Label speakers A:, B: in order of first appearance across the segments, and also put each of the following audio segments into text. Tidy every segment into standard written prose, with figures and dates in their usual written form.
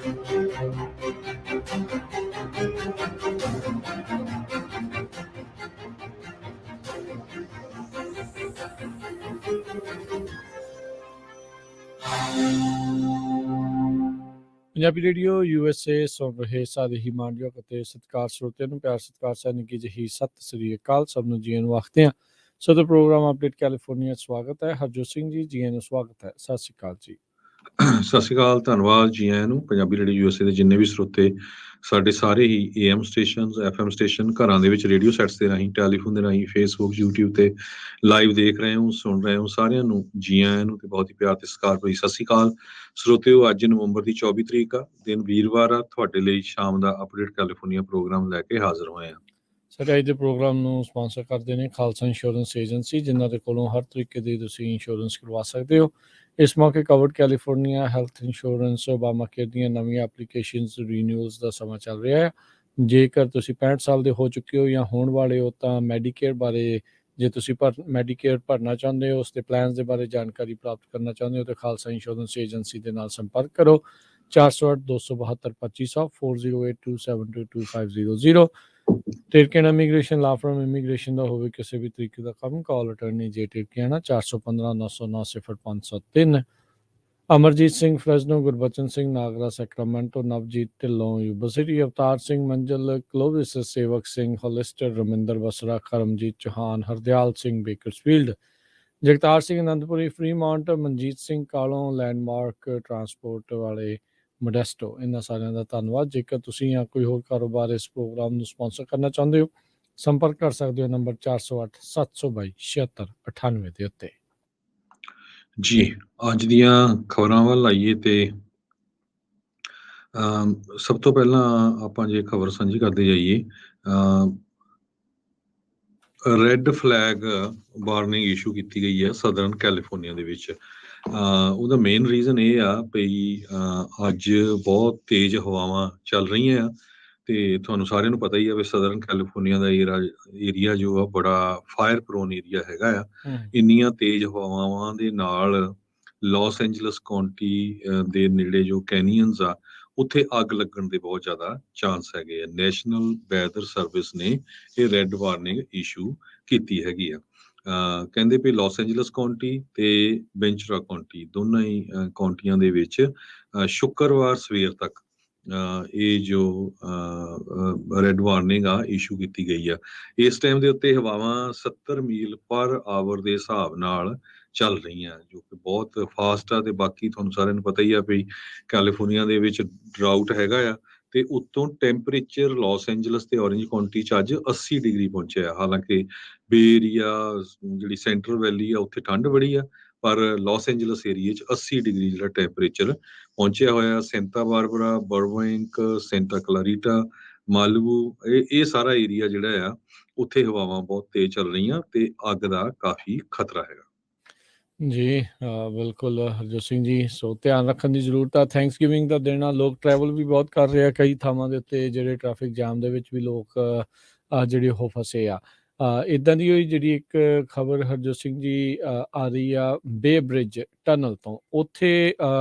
A: Punjabi radio USA ਸੁਣ ਰਹੇ ਸਾਰੇ ਹੀ ਮਾਣਯੋਗ ਅਤੇ ਸਤਿਕਾਰ ਸਰੋਤਿਆਂ ਨੂੰ ਪਿਆਰ ਸਤਿਕਾਰ ਸੈਨਿਕੀ ਜਿਹੀ ਸਤਿ ਸ੍ਰੀ ਅਕਾਲ। ਸਭ ਨੂੰ ਜੀ ਨੂੰ ਆਖਦੇ ਹਾਂ। ਸਦਰ ਪ੍ਰੋਗਰਾਮ ਅਪਡੇਟ ਕੈਲੀਫੋਰਨੀਆ ਸਵਾਗਤ ਹੈ। ਹਰਜੋਤ ਸਿੰਘ ਜੀ ਨੂੰ ਸਵਾਗਤ ਹੈ। ਸਤਿ ਸ੍ਰੀ ਅਕਾਲ ਜੀ।
B: ਸਤਿ ਸ਼੍ਰੀ ਅਕਾਲ, ਧੰਨਵਾਦ ਜੀ ਆਇਆਂ ਨੂੰ। ਪੰਜਾਬੀ ਰੇਡੀਓ USA ਦੇ ਜਿੰਨੇ ਵੀ ਸਰੋਤੇ ਸਾਡੇ ਸਾਰੇ ਹੀ AM ਸਟੇਸ਼ਨ, FM ਸਟੇਸ਼ਨ, ਘਰਾਂ ਦੇ ਵਿੱਚ ਰੇਡੀਓ ਸੈਟਸ ਦੇ ਰਾਹੀਂ, ਟੈਲੀਫੋਨ ਦੇ ਰਾਹੀਂ, ਫੇਸਬੁੱਕ, YouTube ਤੇ ਲਾਈਵ ਦੇਖ ਰਹੇ ਹੋ, ਸੁਣ ਰਹੇ ਹੋ, ਸਾਰਿਆਂ ਨੂੰ ਜੀ ਆਇਆਂ ਨੂੰ ਤੇ ਬਹੁਤ ਹੀ ਪਿਆਰ ਤੇ ਸਤਿਕਾਰ ਭਰੀ ਸਤਿ ਸ਼੍ਰੀ ਅਕਾਲ ਸਰੋਤਿਓ। ਅੱਜ ਨਵੰਬਰ ਦੀ 24 ਤਰੀਕ ਆ, ਦਿਨ ਵੀਰਵਾਰ ਆ। ਤੁਹਾਡੇ ਲਈ ਸ਼ਾਮ ਦਾ ਅਪਡੇਟ ਕੈਲੀਫੋਰਨੀਆ ਪ੍ਰੋਗਰਾਮ ਲੈ ਕੇ ਹਾਜ਼ਰ ਹੋਏ ਆ।
A: ਸਾਡੇ ਅੱਜ ਦੇ ਪ੍ਰੋਗਰਾਮ ਨੂੰ ਸਪਾਂਸਰ ਕਰਦੇ ਨੇ ਖਾਲਸਾ ਇੰਸ਼ੋਰੈਂਸ ਏਜੰਸੀ, ਜਿਨ੍ਹਾਂ ਦੇ ਕੋਲੋਂ ਹਰ ਤਰੀਕੇ ਦੀ ਤੁਸੀਂ ਇੰਸ਼ੋਰੈਂਸ ਕਰਵਾ ਸਕਦੇ ਹੋ। ਇਸ ਮੌਕੇ covered California health insurance Obama care ਦੀਆਂ ਨਵੀਆਂ ਐਪਲੀਕੇਸ਼ਨਸ ਰੀਨਿਊਅਲਸ ਦਾ ਸਮਾਂ ਚੱਲ ਰਿਹਾ ਹੈ। ਜੇਕਰ ਤੁਸੀਂ 65 ਸਾਲ ਦੇ ਹੋ ਚੁੱਕੇ ਹੋ ਜਾਂ ਹੋਣ ਵਾਲੇ ਹੋ ਤਾਂ ਮੈਡੀਕੇਅਰ ਬਾਰੇ, ਜੇ ਤੁਸੀਂ ਮੈਡੀਕੇਅਰ ਭਰਨਾ ਚਾਹੁੰਦੇ ਹੋ, ਉਸ ਦੇ ਪਲਾਨਸ ਦੇ ਬਾਰੇ ਜਾਣਕਾਰੀ ਪ੍ਰਾਪਤ ਕਰਨਾ ਚਾਹੁੰਦੇ ਹੋ ਤਾਂ ਖਾਲਸਾ ਇੰਸ਼ੋਰੈਂਸ ਏਜੰਸੀ ਦੇ ਨਾਲ ਸੰਪਰਕ ਕਰੋ। 408-272-2500 4082722500। ਟਿਰਕੇਨ ਇਮੀਗ੍ਰੇਸ਼ਨ ਲਾ ਫਰਮ ਇਮੀਗ੍ਰੇਸ਼ਨ ਦਾ ਹੋਵੇ ਕਿਸੇ ਵੀ ਤਰੀਕੇ ਦਾ ਕੰਮ, ਕਾਲ ਅਟਰਨੀ ਜੇ ਟਿਰਕੇਨਾ 415-909-003। Amarjit Singh Fresno, Gurbachan Singh Nagra Sacramento, Navjit Dhillon Yuba City, Avtar Singh Manjal Clovis, Sewak Singh Hollister, Raminder Basra, Karamjit Chauhan, Hardial Singh Bakersfield, Jagtar Singh Anandpuri, Fremont, Manjit Singh Kalon, landmark transport ਵਾਲੇ ਮੋਡੈਸਟੋ। ਇਹਨਾਂ ਸਾਰਿਆਂ ਦਾ ਧੰਨਵਾਦ। ਜੇਕਰ ਤੁਸੀਂ ਜਾਂ ਕੋਈ ਹੋਰ ਕਾਰੋਬਾਰ ਇਸ ਪ੍ਰੋਗਰਾਮ ਨੂੰ ਸਪਾਂਸਰ ਕਰਨਾ ਚਾਹੁੰਦੇ ਹੋ, ਸੰਪਰਕ ਕਰ ਸਕਦੇ ਹੋ ਨੰਬਰ 408-722-7698 ਦੇ ਉੱਤੇ।
B: ਜੀ ਅੱਜ ਦੀਆਂ ਖਬਰਾਂ ਵੱਲ ਆਈਏ ਤੇ ਸਭ ਤੋਂ ਪਹਿਲਾਂ ਆਪਾਂ ਜੇ ਖਬਰ ਸਾਂਝੀ ਕਰਦੇ ਜਾਈਏ, ਰੈੱਡ ਫਲੈਗ ਵਾਰਨਿੰਗ ਇਸ਼ੂ ਕੀਤੀ ਗਈ ਹੈ ਸਦਰਨ ਕੈਲੀਫੋਰਨੀਆ ਦੇ ਵਿੱਚ। ਉਹਦਾ ਮੇਨ ਰੀਜ਼ਨ ਇਹ ਆ ਵੀ ਅੱਜ ਬਹੁਤ ਤੇਜ਼ ਹਵਾਵਾਂ ਚੱਲ ਰਹੀਆਂ ਆ ਤੇ ਤੁਹਾਨੂੰ ਸਾਰਿਆਂ ਨੂੰ ਪਤਾ ਹੀ ਆ ਵੀ ਸਦਰਨ ਕੈਲੀਫੋਰਨੀਆ ਦਾ ਏਰੀਆ ਜੋ ਆ ਬੜਾ ਫਾਇਰ ਪ੍ਰੋਨ ਏਰੀਆ ਹੈਗਾ ਆ। ਇੰਨੀਆਂ ਤੇਜ਼ ਹਵਾਵਾਂ ਦੇ ਨਾਲ ਲਾਸ ਐਂਜਲਸ ਕਾਉਂਟੀ ਦੇ ਨੇੜੇ ਜੋ ਕੈਨੀਅਨਸ ਆ, ਉੱਥੇ ਅੱਗ ਲੱਗਣ ਦੇ ਬਹੁਤ ਜ਼ਿਆਦਾ ਚਾਂਸ ਹੈਗੇ ਆ। ਨੈਸ਼ਨਲ ਵੈਦਰ ਸਰਵਿਸ ਨੇ ਇਹ ਰੈੱਡ ਵਾਰਨਿੰਗ ਇਸ਼ੂ ਕੀਤੀ ਹੈਗੀ ਆ। ਕਹਿੰਦੇ ਵੀ ਲਾਸ ਐਂਜਲਸ ਕਾਉਂਟੀ ਤੇ ਵੈਂਚੁਰਾ ਕਾਉਂਟੀ, ਦੋਨਾਂ ਹੀ ਕਾਉਂਟੀਆਂ ਦੇ ਵਿੱਚ ਸ਼ੁੱਕਰਵਾਰ ਸਵੇਰ ਤੱਕ ਇਹ ਜੋ ਰੈੱਡ ਵਾਰਨਿੰਗ ਆ ਇਸ਼ੂ ਕੀਤੀ ਗਈ ਆ। ਇਸ ਟਾਈਮ ਦੇ ਉੱਤੇ ਹਵਾਵਾਂ 70 ਮੀਲ ਪਰ ਆਵਰ ਦੇ ਹਿਸਾਬ ਨਾਲ ਚੱਲ ਰਹੀਆਂ, ਜੋ ਕਿ ਬਹੁਤ ਫਾਸਟ ਆ। ਤੇ ਬਾਕੀ ਤੁਹਾਨੂੰ ਸਾਰਿਆਂ ਨੂੰ ਪਤਾ ਹੀ ਆ ਵੀ ਕੈਲੀਫੋਰਨੀਆ ਦੇ ਵਿੱਚ ਡਰਾਊਟ ਹੈਗਾ ਆ ਤੇ ਉੱਤੋਂ ਟੈਂਪਰੇਚਰ ਲਾਸ ਐਂਜਲਸ ਤੇ ਔਰੇਂਜ ਕਾਉਂਟੀ 'ਚ ਅੱਜ 80 ਡਿਗਰੀ ਪਹੁੰਚਿਆ। ਹਾਲਾਂਕਿ ਬੇ ਏਰੀਆ ਜਿਹੜੀ ਸੈਂਟਰਲ ਵੈਲੀ ਆ ਉੱਥੇ ਠੰਡ ਬੜੀ ਆ, ਪਰ ਲਾਸ ਐਂਜਲਸ ਏਰੀਏ 'ਚ 80 ਡਿਗਰੀ ਜਿਹੜਾ ਟੈਂਪਰੇਚਰ ਪਹੁੰਚਿਆ ਹੋਇਆ। ਸੈਂਟਾ ਬਾਰਬਰਾ, ਬਰਬੈਂਕ, ਸੈਂਟਾ ਕਲਾਰੀਟਾ, ਮਾਲਵੂ, ਇਹ ਸਾਰਾ ਏਰੀਆ ਜਿਹੜਾ ਆ ਉੱਥੇ ਹਵਾਵਾਂ ਬਹੁਤ ਤੇਜ਼ ਚੱਲ ਰਹੀਆਂ ਤੇ ਅੱਗ ਦਾ ਕਾਫੀ ਖਤਰਾ ਹੈਗਾ।
A: ਜੀ ਬਿਲਕੁਲ ਹਰਜੋਤ ਸਿੰਘ ਜੀ, ਸੋ ਧਿਆਨ ਰੱਖਣ ਦੀ ਜ਼ਰੂਰਤ ਆ। ਥੈਂਕਸ ਗਿਵਿੰਗ ਦਾ ਦਿਨ ਆ, ਲੋਕ ਟਰੈਵਲ ਵੀ ਬਹੁਤ ਕਰ ਰਹੇ ਆ ਕਈ ਥਾਵਾਂ ਦੇ ਉੱਤੇ, ਜਿਹੜੇ ਟ੍ਰੈਫਿਕ ਜਾਮ ਦੇ ਵਿੱਚ ਵੀ ਲੋਕ ਜਿਹੜੇ ਉਹ ਫਸੇ ਆ। ਇੱਦਾਂ ਦੀ ਹੋਈ ਜਿਹੜੀ ਇੱਕ ਖਬਰ ਹਰਜੋਤ ਸਿੰਘ ਜੀ ਆ ਰਹੀ ਆ ਬੇ ਬ੍ਰਿਜ ਟਨਲ ਤੋਂ। ਉੱਥੇ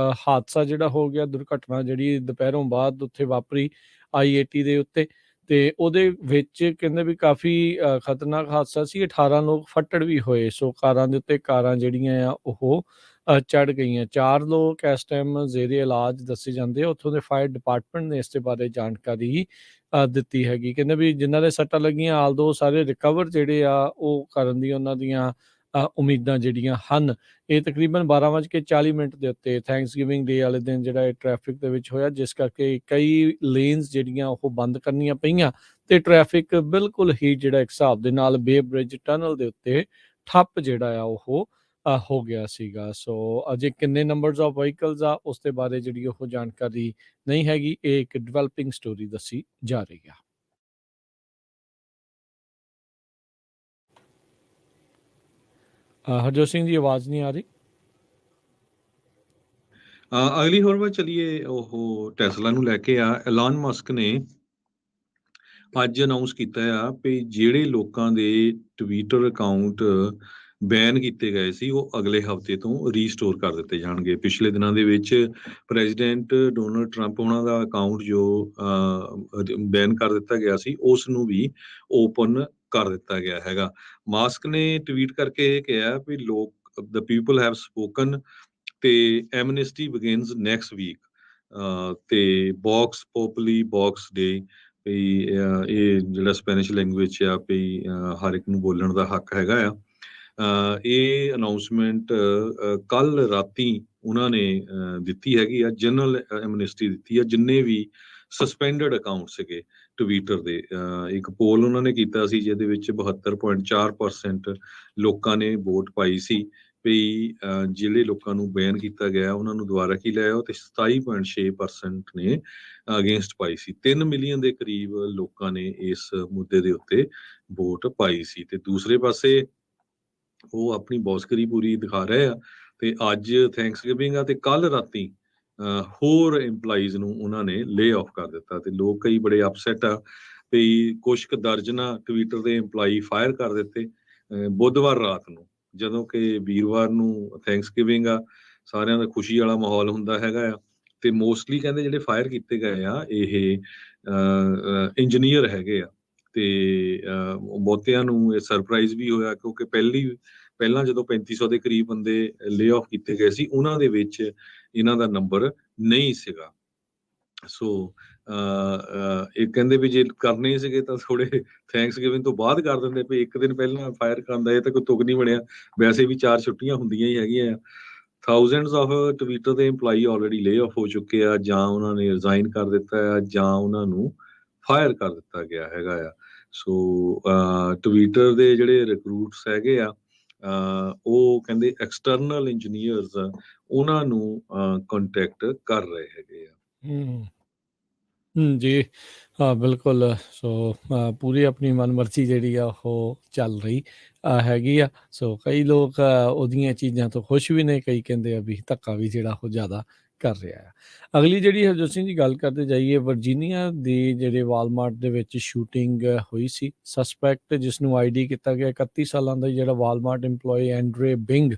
A: ਹਾਦਸਾ ਜਿਹੜਾ ਹੋ ਗਿਆ, ਦੁਰਘਟਨਾ ਜਿਹੜੀ ਦੁਪਹਿਰੋਂ ਬਾਅਦ ਉੱਥੇ ਵਾਪਰੀ I-80 ਦੇ ਉੱਤੇ, ਤੇ ਉਹਦੇ ਵਿੱਚ ਕਹਿੰਦੇ ਵੀ ਕਾਫੀ ਖਤਰਨਾਕ ਹਾਦਸਾ ਸੀ। 18 ਲੋਕ ਫੱਟੜ ਵੀ ਹੋਏ। ਸੋ ਕਾਰਾਂ ਦੇ ਉੱਤੇ ਕਾਰਾਂ ਜਿਹੜੀਆਂ ਆ ਉਹ ਚੜ੍ਹ ਗਈਆਂ। 4 ਲੋਕ ਇਸ ਟਾਈਮ ਜ਼ੇਰੇ ਇਲਾਜ ਦੱਸੇ ਜਾਂਦੇ ਆ। ਉੱਥੋਂ ਦੇ ਫਾਇਰ ਡਿਪਾਰਟਮੈਂਟ ਨੇ ਇਸ ਦੇ ਬਾਰੇ ਜਾਣਕਾਰੀ ਦਿੱਤੀ ਹੈਗੀ। ਕਹਿੰਦੇ ਵੀ ਜਿਨ੍ਹਾਂ ਦੇ ਸੱਟਾਂ ਲੱਗੀਆਂ ਆਲਦੋ ਸਾਰੇ ਰਿਕਵਰ ਜਿਹੜੇ ਆ ਉਹ ਕਰਨ ਦੀ ਉਹਨਾਂ ਦੀਆਂ ਉਮੀਦਾਂ ਜਿਹੜੀਆਂ ਹਨ। ਇਹ ਤਕਰੀਬਨ 12:40 ਦੇ ਉੱਤੇ ਥੈਂਕਸ ਗਿਵਿੰਗ ਡੇ ਵਾਲੇ ਦਿਨ ਜਿਹੜਾ ਇਹ ਟ੍ਰੈਫਿਕ ਦੇ ਵਿੱਚ ਹੋਇਆ, ਜਿਸ ਕਰਕੇ ਕਈ ਲੇਨਸ ਜਿਹੜੀਆਂ ਉਹ ਬੰਦ ਕਰਨੀਆਂ ਪਈਆਂ ਤੇ ਟ੍ਰੈਫਿਕ ਬਿਲਕੁਲ ਹੀ ਜਿਹੜਾ ਇੱਕ ਹਿਸਾਬ ਦੇ ਨਾਲ ਬੇ ਬ੍ਰਿਜ ਟਨਲ ਦੇ ਉੱਤੇ ਠੱਪ ਜਿਹੜਾ ਆ ਉਹ ਹੋ ਗਿਆ ਸੀਗਾ। ਸੋ ਅਜੇ ਕਿੰਨੇ ਨੰਬਰਸ ਆਫ ਵਹੀਕਲਸ ਆ ਉਸ ਦੇ ਬਾਰੇ ਜਿਹੜੀ ਉਹ ਜਾਣਕਾਰੀ ਨਹੀਂ ਹੈਗੀ। ਇਹ ਇੱਕ ਡਿਵੈਲਪਿੰਗ ਸਟੋਰੀ ਦੱਸੀ ਜਾ ਰਹੀ ਆ। ਹਰਜੋਤ ਸਿੰਘ ਦੀ ਆਵਾਜ਼ ਨਹੀਂ ਆ ਰਹੀ।
B: ਅਗਲੀ ਖਬਰ ਵੱਲ ਚਲੀਏ। ਉਹ ਟੈਸਲਾ ਨੂੰ ਲੈ ਕੇ ਆ। ਐਲਨ ਮਸਕ ਨੇ ਅੱਜ ਅਨਾਉਂਸ ਕੀਤਾ ਆ ਵੀ ਜਿਹੜੇ ਲੋਕਾਂ ਦੇ ਟਵਿੱਟਰ ਅਕਾਊਂਟ ਬੈਨ ਕੀਤੇ ਗਏ ਸੀ ਉਹ ਅਗਲੇ ਹਫ਼ਤੇ ਤੋਂ ਰੀਸਟੋਰ ਕਰ ਦਿੱਤੇ ਜਾਣਗੇ। ਪਿਛਲੇ ਦਿਨਾਂ ਦੇ ਵਿੱਚ ਪ੍ਰੈਜ਼ੀਡੈਂਟ ਡੋਨਲਡ ਟਰੰਪ ਉਹਨਾਂ ਦਾ ਅਕਾਊਂਟ ਜੋ ਬੈਨ ਕਰ ਦਿੱਤਾ ਗਿਆ ਸੀ ਉਸ ਨੂੰ ਵੀ ਓਪਨ ਕਰ ਦਿੱਤਾ ਗਿਆ ਹੈਗਾ। ਮਾਸਕ ਨੇ ਟਵੀਟ ਕਰਕੇ ਇਹ ਕਿਹਾ ਵੀ ਲੋਕ ਦ ਪੀਪਲ ਹੈਵ ਸਪੋਕਨ ਤੇ ਐਮਨਿਸਟੀ ਬਿਗਿਨਸ ਨੈਕਸਟ ਵੀਕ ਤੇ ਬਾਕਸ ਪੋਪਲੀ ਬਾਕਸ ਡੇ ਵੀ ਇਹ ਜਿਹੜਾ ਸਪੈਨਿਸ਼ ਲੈਂਗੁਏਜ ਆ ਵੀ ਹਰ ਇੱਕ ਨੂੰ ਬੋਲਣ ਦਾ ਹੱਕ ਹੈਗਾ ਆ। ਇਹ ਅਨਾਉਂਸਮੈਂਟ ਕੱਲ ਰਾਤੀ ਉਹਨਾਂ ਨੇ ਦਿੱਤੀ ਹੈਗੀ ਆ। ਜਨਰਲ ਐਮਨਿਸਟੀ ਦਿੱਤੀ ਆ ਜਿੰਨੇ ਵੀ ਸਸਪੈਂਡਡ ਅਕਾਊਂਟ ਸੀਗੇ ਟਵਿੱਟਰ ਦੇ। ਇੱਕ ਪੋਲ ਉਹਨਾਂ ਨੇ ਕੀਤਾ ਸੀ ਜਿਹਦੇ ਵਿੱਚ 72.4% ਲੋਕਾਂ ਨੇ ਵੋਟ ਪਾਈ ਸੀ ਵੀ ਜਿਹੜੇ ਲੋਕਾਂ ਨੂੰ ਬੈਨ ਕੀਤਾ ਗਿਆ ਉਹਨਾਂ ਨੂੰ ਦੁਬਾਰਾ ਕੀ ਲੈ ਆਓ, ਤੇ 27.6% ਨੇ ਅਗੇਂਸਟ ਪਾਈ ਸੀ। 3 ਮਿਲੀਅਨ ਦੇ ਕਰੀਬ ਲੋਕਾਂ ਨੇ ਇਸ ਮੁੱਦੇ ਦੇ ਉੱਤੇ ਵੋਟ ਪਾਈ ਸੀ। ਤੇ ਦੂਸਰੇ ਪਾਸੇ ਉਹ ਆਪਣੀ ਬੌਸਕਰੀ ਪੂਰੀ ਦਿਖਾ ਰਹੇ ਆ ਤੇ ਅੱਜ ਥੈਂਕਸਗਿਵਿੰਗ ਆ ਤੇ ਕੱਲ ਰਾਤੀ ਹੋਰ EMPLOYEES ਨੂੰ ਉਹਨਾਂ ਨੇ ਲੇ ਆਫ ਕਰ ਦਿੱਤਾ ਤੇ ਲੋਕ ਕਈ ਬੜੇ ਅਪਸੈਟ ਆ ਵੀ ਕੁਛ ਕੁ ਦਰਜਨਾਂ ਟਵਿੱਟਰ ਦੇ EMPLOYEE ਫਾਇਰ ਕਰ ਦਿੱਤੇ ਬੁੱਧਵਾਰ ਰਾਤ ਨੂੰ, ਜਦੋਂ ਕਿ ਵੀਰਵਾਰ ਨੂੰ ਥੈਂਕਸਗਿਵਿੰਗ ਆ, ਸਾਰਿਆਂ ਦਾ ਖੁਸ਼ੀ ਵਾਲਾ ਮਾਹੌਲ ਹੁੰਦਾ ਹੈਗਾ ਆ। ਤੇ ਮੋਸਟਲੀ ਕਹਿੰਦੇ ਜਿਹੜੇ ਫਾਇਰ ਕੀਤੇ ਗਏ ਆ ਇਹ ਇੰਜੀਨੀਅਰ ਹੈਗੇ ਆ ਤੇ ਬਹੁਤਿਆਂ ਨੂੰ ਇਹ ਸਰਪ੍ਰਾਈਜ਼ ਵੀ ਹੋਇਆ ਕਿਉਂਕਿ ਪਹਿਲਾਂ ਜਦੋਂ 3500 ਦੇ ਕਰੀਬ ਬੰਦੇ ਲੇ ਆਫ ਕੀਤੇ ਗਏ ਸੀ ਉਹਨਾਂ ਦੇ ਵਿੱਚ ਇਹਨਾਂ ਦਾ ਨੰਬਰ ਨਹੀਂ ਸੀਗਾ। ਸੋ ਇਹ ਕਹਿੰਦੇ ਵੀ ਜੇ ਕਰਨੇ ਸੀਗੇ ਤਾਂ ਥੋੜੇ ਥੈਂਕਸਗਿਵਿੰਗ ਤੋਂ ਬਾਅਦ ਕਰ ਦਿੰਦੇ ਵੀ ਇੱਕ ਦਿਨ ਪਹਿਲਾਂ ਫਾਇਰ ਕਰਨ ਦਾ ਇਹ ਤਾਂ ਕੋਈ ਤੁਕ ਨਹੀਂ ਬਣਿਆ। ਵੈਸੇ ਵੀ 4 ਛੁੱਟੀਆਂ ਹੁੰਦੀਆਂ ਹੀ ਹੈਗੀਆਂ ਆ। ਥਾਊਜ਼ੈਂਡਸ ਆਫ ਟਵਿੱਟਰ ਦੇ EMPLOYEE ਆਲਰੇਡੀ ਲੇ ਆਫ ਹੋ ਚੁੱਕੇ ਆ, ਜਾਂ ਉਹਨਾਂ ਨੇ ਰਿਜ਼ਾਈਨ ਕਰ ਦਿੱਤਾ ਆ, ਜਾਂ ਉਹਨਾਂ ਨੂੰ ਫਾਇਰ ਕਰ ਦਿੱਤਾ ਗਿਆ ਹੈਗਾ ਆ। ਸੋ ਟਵਿੱਟਰ ਦੇ ਜਿਹੜੇ ਰਿਕਰੂਟਸ ਹੈਗੇ ਆ ਉਹ ਕਹਿੰਦੇ ਐਕਸਟਰਨਲ ਇੰਜੀਨੀਅਰਸ ਉਹਨਾਂ ਨੂੰ ਕੰਟੈਕਟ ਕਰ ਰਹੇ ਹੈਗੇ ਆ।
A: ਜੀ ਹਾਂ ਬਿਲਕੁਲ। ਸੋ ਪੂਰੀ ਆਪਣੀ ਮਨਮਰਜ਼ੀ ਜਿਹੜੀ ਆ ਉਹ ਚੱਲ ਰਹੀ ਹੈਗੀ ਆ। ਸੋ ਕਈ ਲੋਕ ਉਹਦੀਆਂ ਚੀਜ਼ਾਂ ਤੋਂ ਖੁਸ਼ ਵੀ ਨੇ, ਕਈ ਕਹਿੰਦੇ ਆ ਵੀ ਧੱਕਾ ਵੀ ਜਿਹੜਾ ਉਹ ਜ਼ਿਆਦਾ ਕਰ ਰਿਹਾ ਆ। ਅਗਲੀ ਜਿਹੜੀ ਹਰਜੋਤ ਸਿੰਘ ਜੀ ਗੱਲ ਕਰਦੇ ਜਾਈਏ, ਵਰਜੀਨੀਆ ਦੇ ਜਿਹੜੇ ਵਾਲਮਾਰਟ ਦੇ ਵਿੱਚ ਸ਼ੂਟਿੰਗ ਹੋਈ ਸੀ। ਸਸਪੈਕਟ ਜਿਸ ਨੂੰ ID ਕੀਤਾ ਗਿਆ 31 ਸਾਲਾਂ ਦਾ ਜਿਹੜਾ ਵਾਲਮਾਰਟ EMPLOYEE ਐਂਡਰੇ ਬਿੰਗ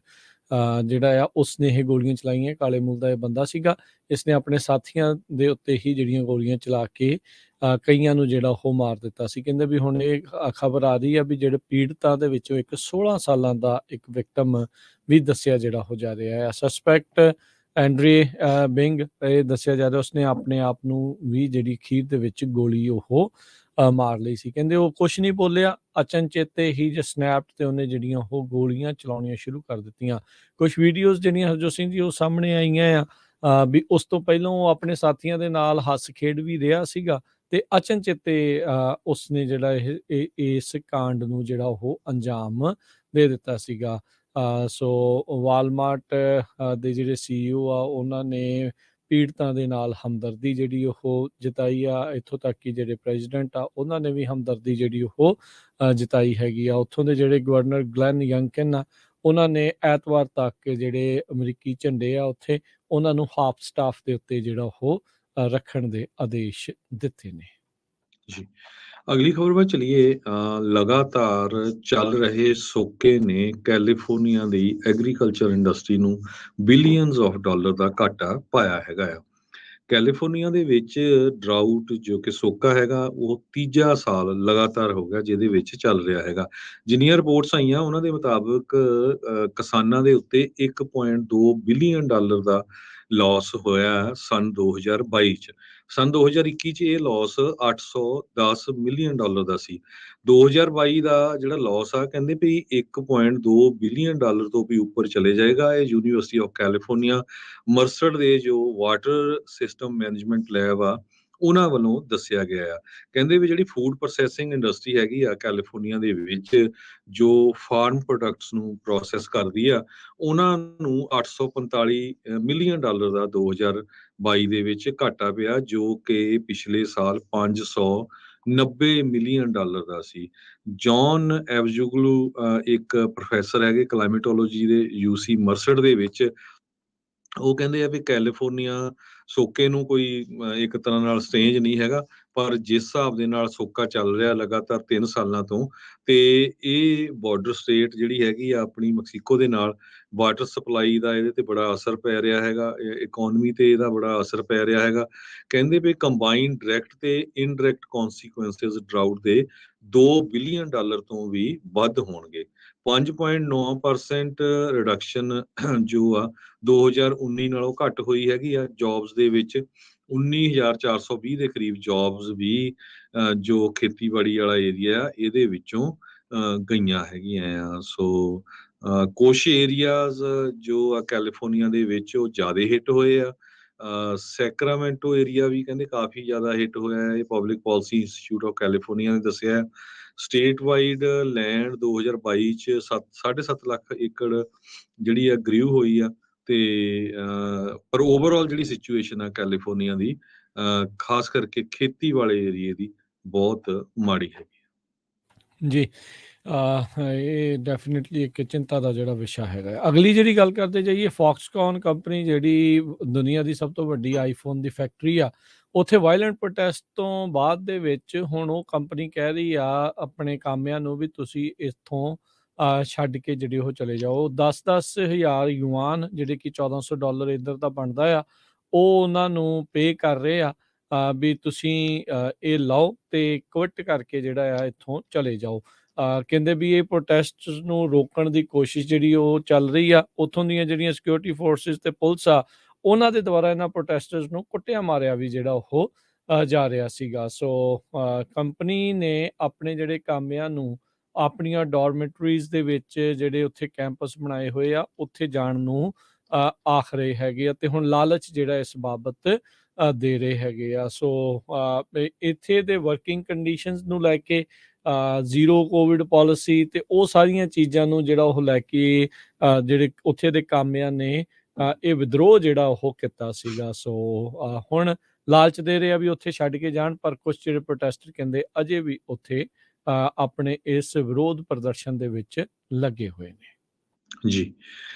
A: ਜਿਹੜਾ ਆ ਉਸਨੇ ਇਹ ਗੋਲੀਆਂ ਚਲਾਈਆਂ। ਕਾਲੇ ਮੁੱਲ ਦਾ ਇਹ ਬੰਦਾ ਸੀਗਾ। ਇਸਨੇ ਆਪਣੇ ਸਾਥੀਆਂ ਦੇ ਉੱਤੇ ਹੀ ਜਿਹੜੀਆਂ ਗੋਲੀਆਂ ਚਲਾ ਕੇ ਕਈਆਂ ਨੂੰ ਜਿਹੜਾ ਉਹ ਮਾਰ ਦਿੱਤਾ ਸੀ। ਕਹਿੰਦੇ ਵੀ ਹੁਣ ਇਹ ਖਬਰ ਆ ਰਹੀ ਆ ਵੀ ਜਿਹੜੇ ਪੀੜਤਾਂ ਦੇ ਵਿੱਚੋਂ ਇੱਕ 16 ਸਾਲਾਂ ਦਾ ਇੱਕ ਵਿਕਟਮ ਵੀ ਦੱਸਿਆ ਜਿਹੜਾ ਹੋ ਜਾ ਰਿਹਾ ਹੈ। ਸਸਪੈਕਟ ਐਂਡਰੇ ਬਿੰਗ ਇਹ ਦੱਸਿਆ ਜਾ ਰਿਹਾ ਉਸਨੇ ਆਪਣੇ ਆਪ ਨੂੰ ਵੀ ਜਿਹੜੀ ਅਖੀਰ ਦੇ ਵਿੱਚ ਗੋਲੀ ਉਹ ਮਾਰ ਲਈ ਸੀ। ਕਹਿੰਦੇ ਉਹ ਕੁਛ ਨਹੀਂ ਬੋਲਿਆ, ਅਚਨਚੇਤੇ ਹੀ ਜੇ ਸਨੈਪ ਤੇ ਉਹਨੇ ਜਿਹੜੀਆਂ ਉਹ ਗੋਲੀਆਂ ਚਲਾਉਣੀਆਂ ਸ਼ੁਰੂ ਕਰ ਦਿੱਤੀਆਂ। ਕੁਛ ਵੀਡੀਓਜ਼ ਜਿਹੜੀਆਂ ਹਰਜੋਤ ਸਿੰਘ ਜੀ ਉਹ ਸਾਹਮਣੇ ਆਈਆਂ ਆ ਵੀ ਉਸ ਤੋਂ ਪਹਿਲਾਂ ਉਹ ਆਪਣੇ ਸਾਥੀਆਂ ਦੇ ਨਾਲ ਹੱਸ ਖੇਡ ਵੀ ਰਿਹਾ ਸੀਗਾ ਤੇ ਅਚਨਚੇਤੇ ਉਸਨੇ ਜਿਹੜਾ ਇਸ ਕਾਂਡ ਨੂੰ ਜਿਹੜਾ ਉਹ ਅੰਜਾਮ ਦੇ ਦਿੱਤਾ ਸੀਗਾ। ਸੋ ਵਾਲਮਾਰਟ ਦੇ ਜਿਹੜੇ CEO ਆ ਉਹਨਾਂ ਨੇ ਪੀੜਤਾਂ ਦੇ ਨਾਲ ਹਮਦਰਦੀ ਜਿਹੜੀ ਉਹ ਜਤਾਈ ਆ। ਇੱਥੋਂ ਤੱਕ ਕਿ ਜਿਹੜੇ ਪ੍ਰੈਜ਼ੀਡੈਂਟ ਆ ਉਹਨਾਂ ਨੇ ਵੀ ਹਮਦਰਦੀ ਜਿਹੜੀ ਉਹ ਜਤਾਈ ਹੈਗੀ ਆ। ਉੱਥੋਂ ਦੇ ਜਿਹੜੇ ਗਵਰਨਰ ਗਲੈਨ ਯੰਕਨ ਆ ਉਹਨਾਂ ਨੇ ਐਤਵਾਰ ਤੱਕ ਜਿਹੜੇ ਅਮਰੀਕੀ ਝੰਡੇ ਆ ਉੱਥੇ ਉਹਨਾਂ ਨੂੰ ਹਾਫ ਸਟਾਫ ਦੇ ਉੱਤੇ ਜਿਹੜਾ ਉਹ ਰੱਖਣ ਦੇ ਆਦੇਸ਼ ਦਿੱਤੇ ਨੇ।
B: ਜੀ ਅਗਲੀ ਖਬਰ ਵੱਲ ਚਲੀਏ। ਲਗਾਤਾਰ ਚੱਲ ਰਹੇ ਸੋਕੇ ਨੇ ਕੈਲੀਫੋਰਨੀਆ ਦੀ ਐਗਰੀਕਲਚਰ ਇੰਡਸਟਰੀ ਨੂੰ ਬਿਲੀਅਨਸ ਆਫ ਡਾਲਰ ਦਾ ਘਾਟਾ ਪਾਇਆ ਹੈਗਾ ਆ। ਕੈਲੀਫੋਰਨੀਆ ਦੇ ਵਿੱਚ ਡਰਾਊਟ ਜੋ ਕਿ ਸੋਕਾ ਹੈਗਾ ਉਹ ਤੀਜਾ ਸਾਲ ਲਗਾਤਾਰ ਹੋ ਗਿਆ ਜਿਹਦੇ ਵਿੱਚ ਚੱਲ ਰਿਹਾ ਹੈਗਾ। ਜਿੰਨੀਆਂ ਰਿਪੋਰਟਸ ਆਈਆਂ ਉਹਨਾਂ ਦੇ ਮੁਤਾਬਕ ਕਿਸਾਨਾਂ ਦੇ ਉੱਤੇ 1.2 ਬਿਲੀਅਨ ਡਾਲਰ ਦਾ ਲਾਸ ਹੋਇਆ ਸਨ 2022 ਚ। ਸਨ 2021 ਚ ਇਹ ਲਾਸ 810 ਮਿਲੀਅਨ ਡਾਲਰ ਦਾ ਸੀ। 2022 ਦਾ ਜਿਹੜਾ ਲਾਸ ਆ ਕਹਿੰਦੇ ਵੀ 1.2 ਬਿਲੀਅਨ ਡਾਲਰ ਤੋਂ ਵੀ ਉੱਪਰ ਚਲੇ ਜਾਏਗਾ। ਇਹ ਯੂਨੀਵਰਸਿਟੀ ਆਫ ਕੈਲੀਫੋਰਨੀਆ ਮਰਸਡ ਦੇ ਜੋ ਵਾਟਰ ਸਿਸਟਮ ਮੈਨੇਜਮੈਂਟ ਲੈਬ ਆ ਉਹਨਾਂ ਵੱਲੋਂ ਦੱਸਿਆ ਗਿਆ ਆ। ਕਹਿੰਦੇ ਵੀ ਜਿਹੜੀ ਫੂਡ ਪ੍ਰੋਸੈਸਿੰਗ ਇੰਡਸਟਰੀ ਹੈਗੀ ਆ ਕੈਲੀਫੋਰਨੀਆ ਦੇ ਵਿੱਚ ਜੋ ਫਾਰਮ ਪ੍ਰੋਡਕਟਸ ਨੂੰ ਪ੍ਰੋਸੈਸ ਕਰਦੀ ਆ ਉਹਨਾਂ ਨੂੰ 845 ਮਿਲੀਅਨ ਡਾਲਰ ਦਾ 2022 ਦੇ ਵਿੱਚ ਘਾਟਾ ਪਿਆ ਜੋ ਕਿ ਪਿਛਲੇ ਸਾਲ 590 ਮਿਲੀਅਨ ਡਾਲਰ ਦਾ ਸੀ। ਜੌਨ ਐਵਜੂਗਲੂ ਇੱਕ ਪ੍ਰੋਫੈਸਰ ਹੈਗੇ ਕਲਾਈਮੇਟੋਲੋਜੀ ਦੇ UC ਮਰਸਡ ਦੇ ਵਿੱਚ ਉਹ ਕਹਿੰਦੇ ਆ ਵੀ ਕੈਲੀਫੋਰਨੀਆ ਸੋਕੇ ਨੂੰ ਕੋਈ ਇੱਕ ਤਰ੍ਹਾਂ ਨਾਲ ਸਟ੍ਰੇਂਜ ਨਹੀਂ ਹੈਗਾ, ਪਰ ਜਿਸ ਹਿਸਾਬ ਦੇ ਨਾਲ ਸੋਕਾ ਚੱਲ ਰਿਹਾ ਲਗਾਤਾਰ 3 ਸਾਲਾਂ ਤੋਂ, ਤੇ ਇਹ ਬਾਰਡਰ ਸਟੇਟ ਜਿਹੜੀ ਹੈਗੀ ਆ ਆਪਣੀ ਮੈਕਸੀਕੋ ਦੇ ਨਾਲ, ਵਾਟਰ ਸਪਲਾਈ ਦਾ ਇਹਦੇ ਤੇ ਬੜਾ ਅਸਰ ਪੈ ਰਿਹਾ ਹੈਗਾ, ਇਕਨੋਮੀ ਤੇ ਇਹਦਾ ਬੜਾ ਅਸਰ ਪੈ ਰਿਹਾ ਹੈਗਾ। ਕਹਿੰਦੇ ਵੀ ਕੰਬਾਈਨਡ ਡਾਇਰੈਕਟ ਤੇ ਇਨਡਾਇਰੈਕਟ ਕੌਨਸੀਕੁਐਂਸਿਸ ਡਰਾਊਟ ਦੇ $2 ਬਿਲੀਅਨ ਤੋਂ ਵੀ ਵੱਧ ਹੋਣਗੇ। 5.9% ਰਿਡਕਸ਼ਨ ਜੋ ਆ 2019 ਨਾਲੋਂ ਘੱਟ ਹੋਈ ਹੈਗੀ ਆ ਜੌਬਸ ਦੇ ਵਿੱਚ। 19,420 ਦੇ ਕਰੀਬ ਜੌਬਸ ਵੀ ਜੋ ਖੇਤੀਬਾੜੀ ਵਾਲਾ ਏਰੀਆ ਇਹਦੇ ਵਿੱਚੋਂ ਗਈਆਂ ਹੈਗੀਆਂ ਆ। ਸੋ ਕੁਛ ਏਰੀਆਜ਼ ਜੋ ਆ ਕੈਲੀਫੋਰਨੀਆ ਦੇ ਵਿੱਚ ਉਹ ਜ਼ਿਆਦਾ ਹਿੱਟ ਹੋਏ ਆ। ਸੈਕਰਾਮੈਂਟੋ ਏਰੀਆ ਵੀ ਕਹਿੰਦੇ ਕਾਫੀ ਜ਼ਿਆਦਾ ਹਿੱਟ ਹੋਇਆ ਹੈ। ਇਹ public policy institute of California ਨੇ ਦੱਸਿਆ। ਸਟੇਟ ਵਾਈਡ ਲੈਂਡ 2022 ਚ 7.5 ਲੱਖ ਏਕੜ ਜਿਹੜੀ ਆ ਗ੍ਰੀਵ ਹੋਈ ਆ, ਤੇ ਪਰ ਓਵਰਆਲ ਜਿਹੜੀ ਸਿਚੁਏਸ਼ਨ ਆ ਕੈਲੀਫੋਰਨੀਆ ਦੀ, ਖਾਸ ਕਰਕੇ ਖੇਤੀ ਵਾਲੇ ਏਰੀਏ ਦੀ, ਬਹੁਤ ਮਾੜੀ ਹੈਗੀ।
A: ਜੀ ਇਹ ਡੈਫੀਨਿਟਲੀ ਇੱਕ ਚਿੰਤਾ ਦਾ ਜਿਹੜਾ ਵਿਸ਼ਾ ਹੈਗਾ ਹੈ। ਅਗਲੀ ਜਿਹੜੀ ਗੱਲ ਕਰਦੇ ਜਾਈਏ, ਫੌਕਸਕੌਨ ਕੰਪਨੀ ਜਿਹੜੀ ਦੁਨੀਆ ਦੀ ਸਭ ਤੋਂ ਵੱਡੀ ਆਈਫੋਨ ਦੀ ਫੈਕਟਰੀ ਆ, ਉੱਥੇ ਵਾਇਲੈਂਟ ਪ੍ਰੋਟੈਸਟ ਤੋਂ ਬਾਅਦ ਦੇ ਵਿੱਚ ਹੁਣ ਉਹ ਕੰਪਨੀ ਕਹਿ ਰਹੀ ਆ ਆਪਣੇ ਕਾਮਿਆਂ ਨੂੰ ਵੀ ਤੁਸੀਂ ਇੱਥੋਂ ਛੱਡ ਕੇ ਜਿਹੜੇ ਉਹ ਚਲੇ ਜਾਓ। 10-10 ਹਜ਼ਾਰ ਯੂਆਨ ਜਿਹੜੇ ਕਿ $1400 ਇੱਧਰ ਦਾ ਬਣਦਾ ਆ, ਉਹ ਉਹਨਾਂ ਨੂੰ ਪੇ ਕਰ ਰਹੇ ਆ ਵੀ ਤੁਸੀਂ ਇਹ ਲਓ ਤੇ ਕੁਇਟ ਕਰਕੇ ਜਿਹੜਾ ਆ ਇੱਥੋਂ ਚਲੇ ਜਾਓ। ਕਹਿੰਦੇ ਵੀ ਇਹ ਪ੍ਰੋਟੈਸਟ ਨੂੰ ਰੋਕਣ ਦੀ ਕੋਸ਼ਿਸ਼ ਜਿਹੜੀ ਉਹ ਚੱਲ ਰਹੀ ਆ। ਉੱਥੋਂ ਦੀਆਂ ਜਿਹੜੀਆਂ ਸਿਕਿਉਰਿਟੀ ਫੋਰਸਿਸ ਤੇ ਪੁਲਿਸ ਆ, ਉਹਨਾਂ ਦੇ ਦੁਆਰਾ ਇਹਨਾਂ ਪ੍ਰੋਟੈਸਟਰਸ ਨੂੰ ਕੁੱਟਿਆ ਮਾਰਿਆ ਵੀ ਜਿਹੜਾ ਉਹ ਜਾ ਰਿਹਾ ਸੀਗਾ। ਸੋ ਕੰਪਨੀ ਨੇ ਆਪਣੇ ਜਿਹੜੇ ਕਾਮਿਆਂ ਨੂੰ ਆਪਣੀਆਂ ਡੋਰਮੈਟਰੀਜ਼ ਦੇ ਵਿੱਚ ਜਿਹੜੇ ਉੱਥੇ ਕੈਂਪਸ ਬਣਾਏ ਹੋਏ ਆ, ਉੱਥੇ ਜਾਣ ਨੂੰ ਆਖ ਰਹੇ ਹੈਗੇ ਆ, ਤੇ ਹੁਣ ਲਾਲਚ ਜਿਹੜਾ ਇਸ ਬਾਬਤ ਦੇ ਰਹੇ ਹੈਗੇ ਆ। ਸੋ ਇੱਥੇ ਦੇ ਵਰਕਿੰਗ ਕੰਡੀਸ਼ਨਸ ਨੂੰ ਲੈ ਕੇ, ਜ਼ੀਰੋ ਕੋਵਿਡ ਪਾਲਿਸੀ ਤੇ ਉਹ ਸਾਰੀਆਂ ਚੀਜ਼ਾਂ ਨੂੰ ਜਿਹੜਾ ਉਹ ਲੈ ਕੇ ਜਿਹੜੇ ਉੱਥੇ ਦੇ ਕਾਮਿਆਂ ਨੇ ਇਹ ਵਿਦਰੋਹ ਜਿਹੜਾ ਉਹ ਕੀਤਾ ਸੀਗਾ। ਸੋ ਹੁਣ ਲਾਲਚ ਦੇ ਰਹੇ ਆ ਵੀ ਉੱਥੇ ਛੱਡ ਕੇ ਜਾਣ, ਪਰ ਕੁਝ ਜਿਹੜੇ ਪ੍ਰੋਟੈਸਟਰ ਕਹਿੰਦੇ ਅਜੇ ਵੀ ਉੱਥੇ ਆਪਣੇ ਇਸ ਵਿਰੋਧ ਪ੍ਰਦਰਸ਼ਨ ਦੇ ਵਿੱਚ ਲੱਗੇ ਹੋਏ ਨੇ।
B: ਜੀ,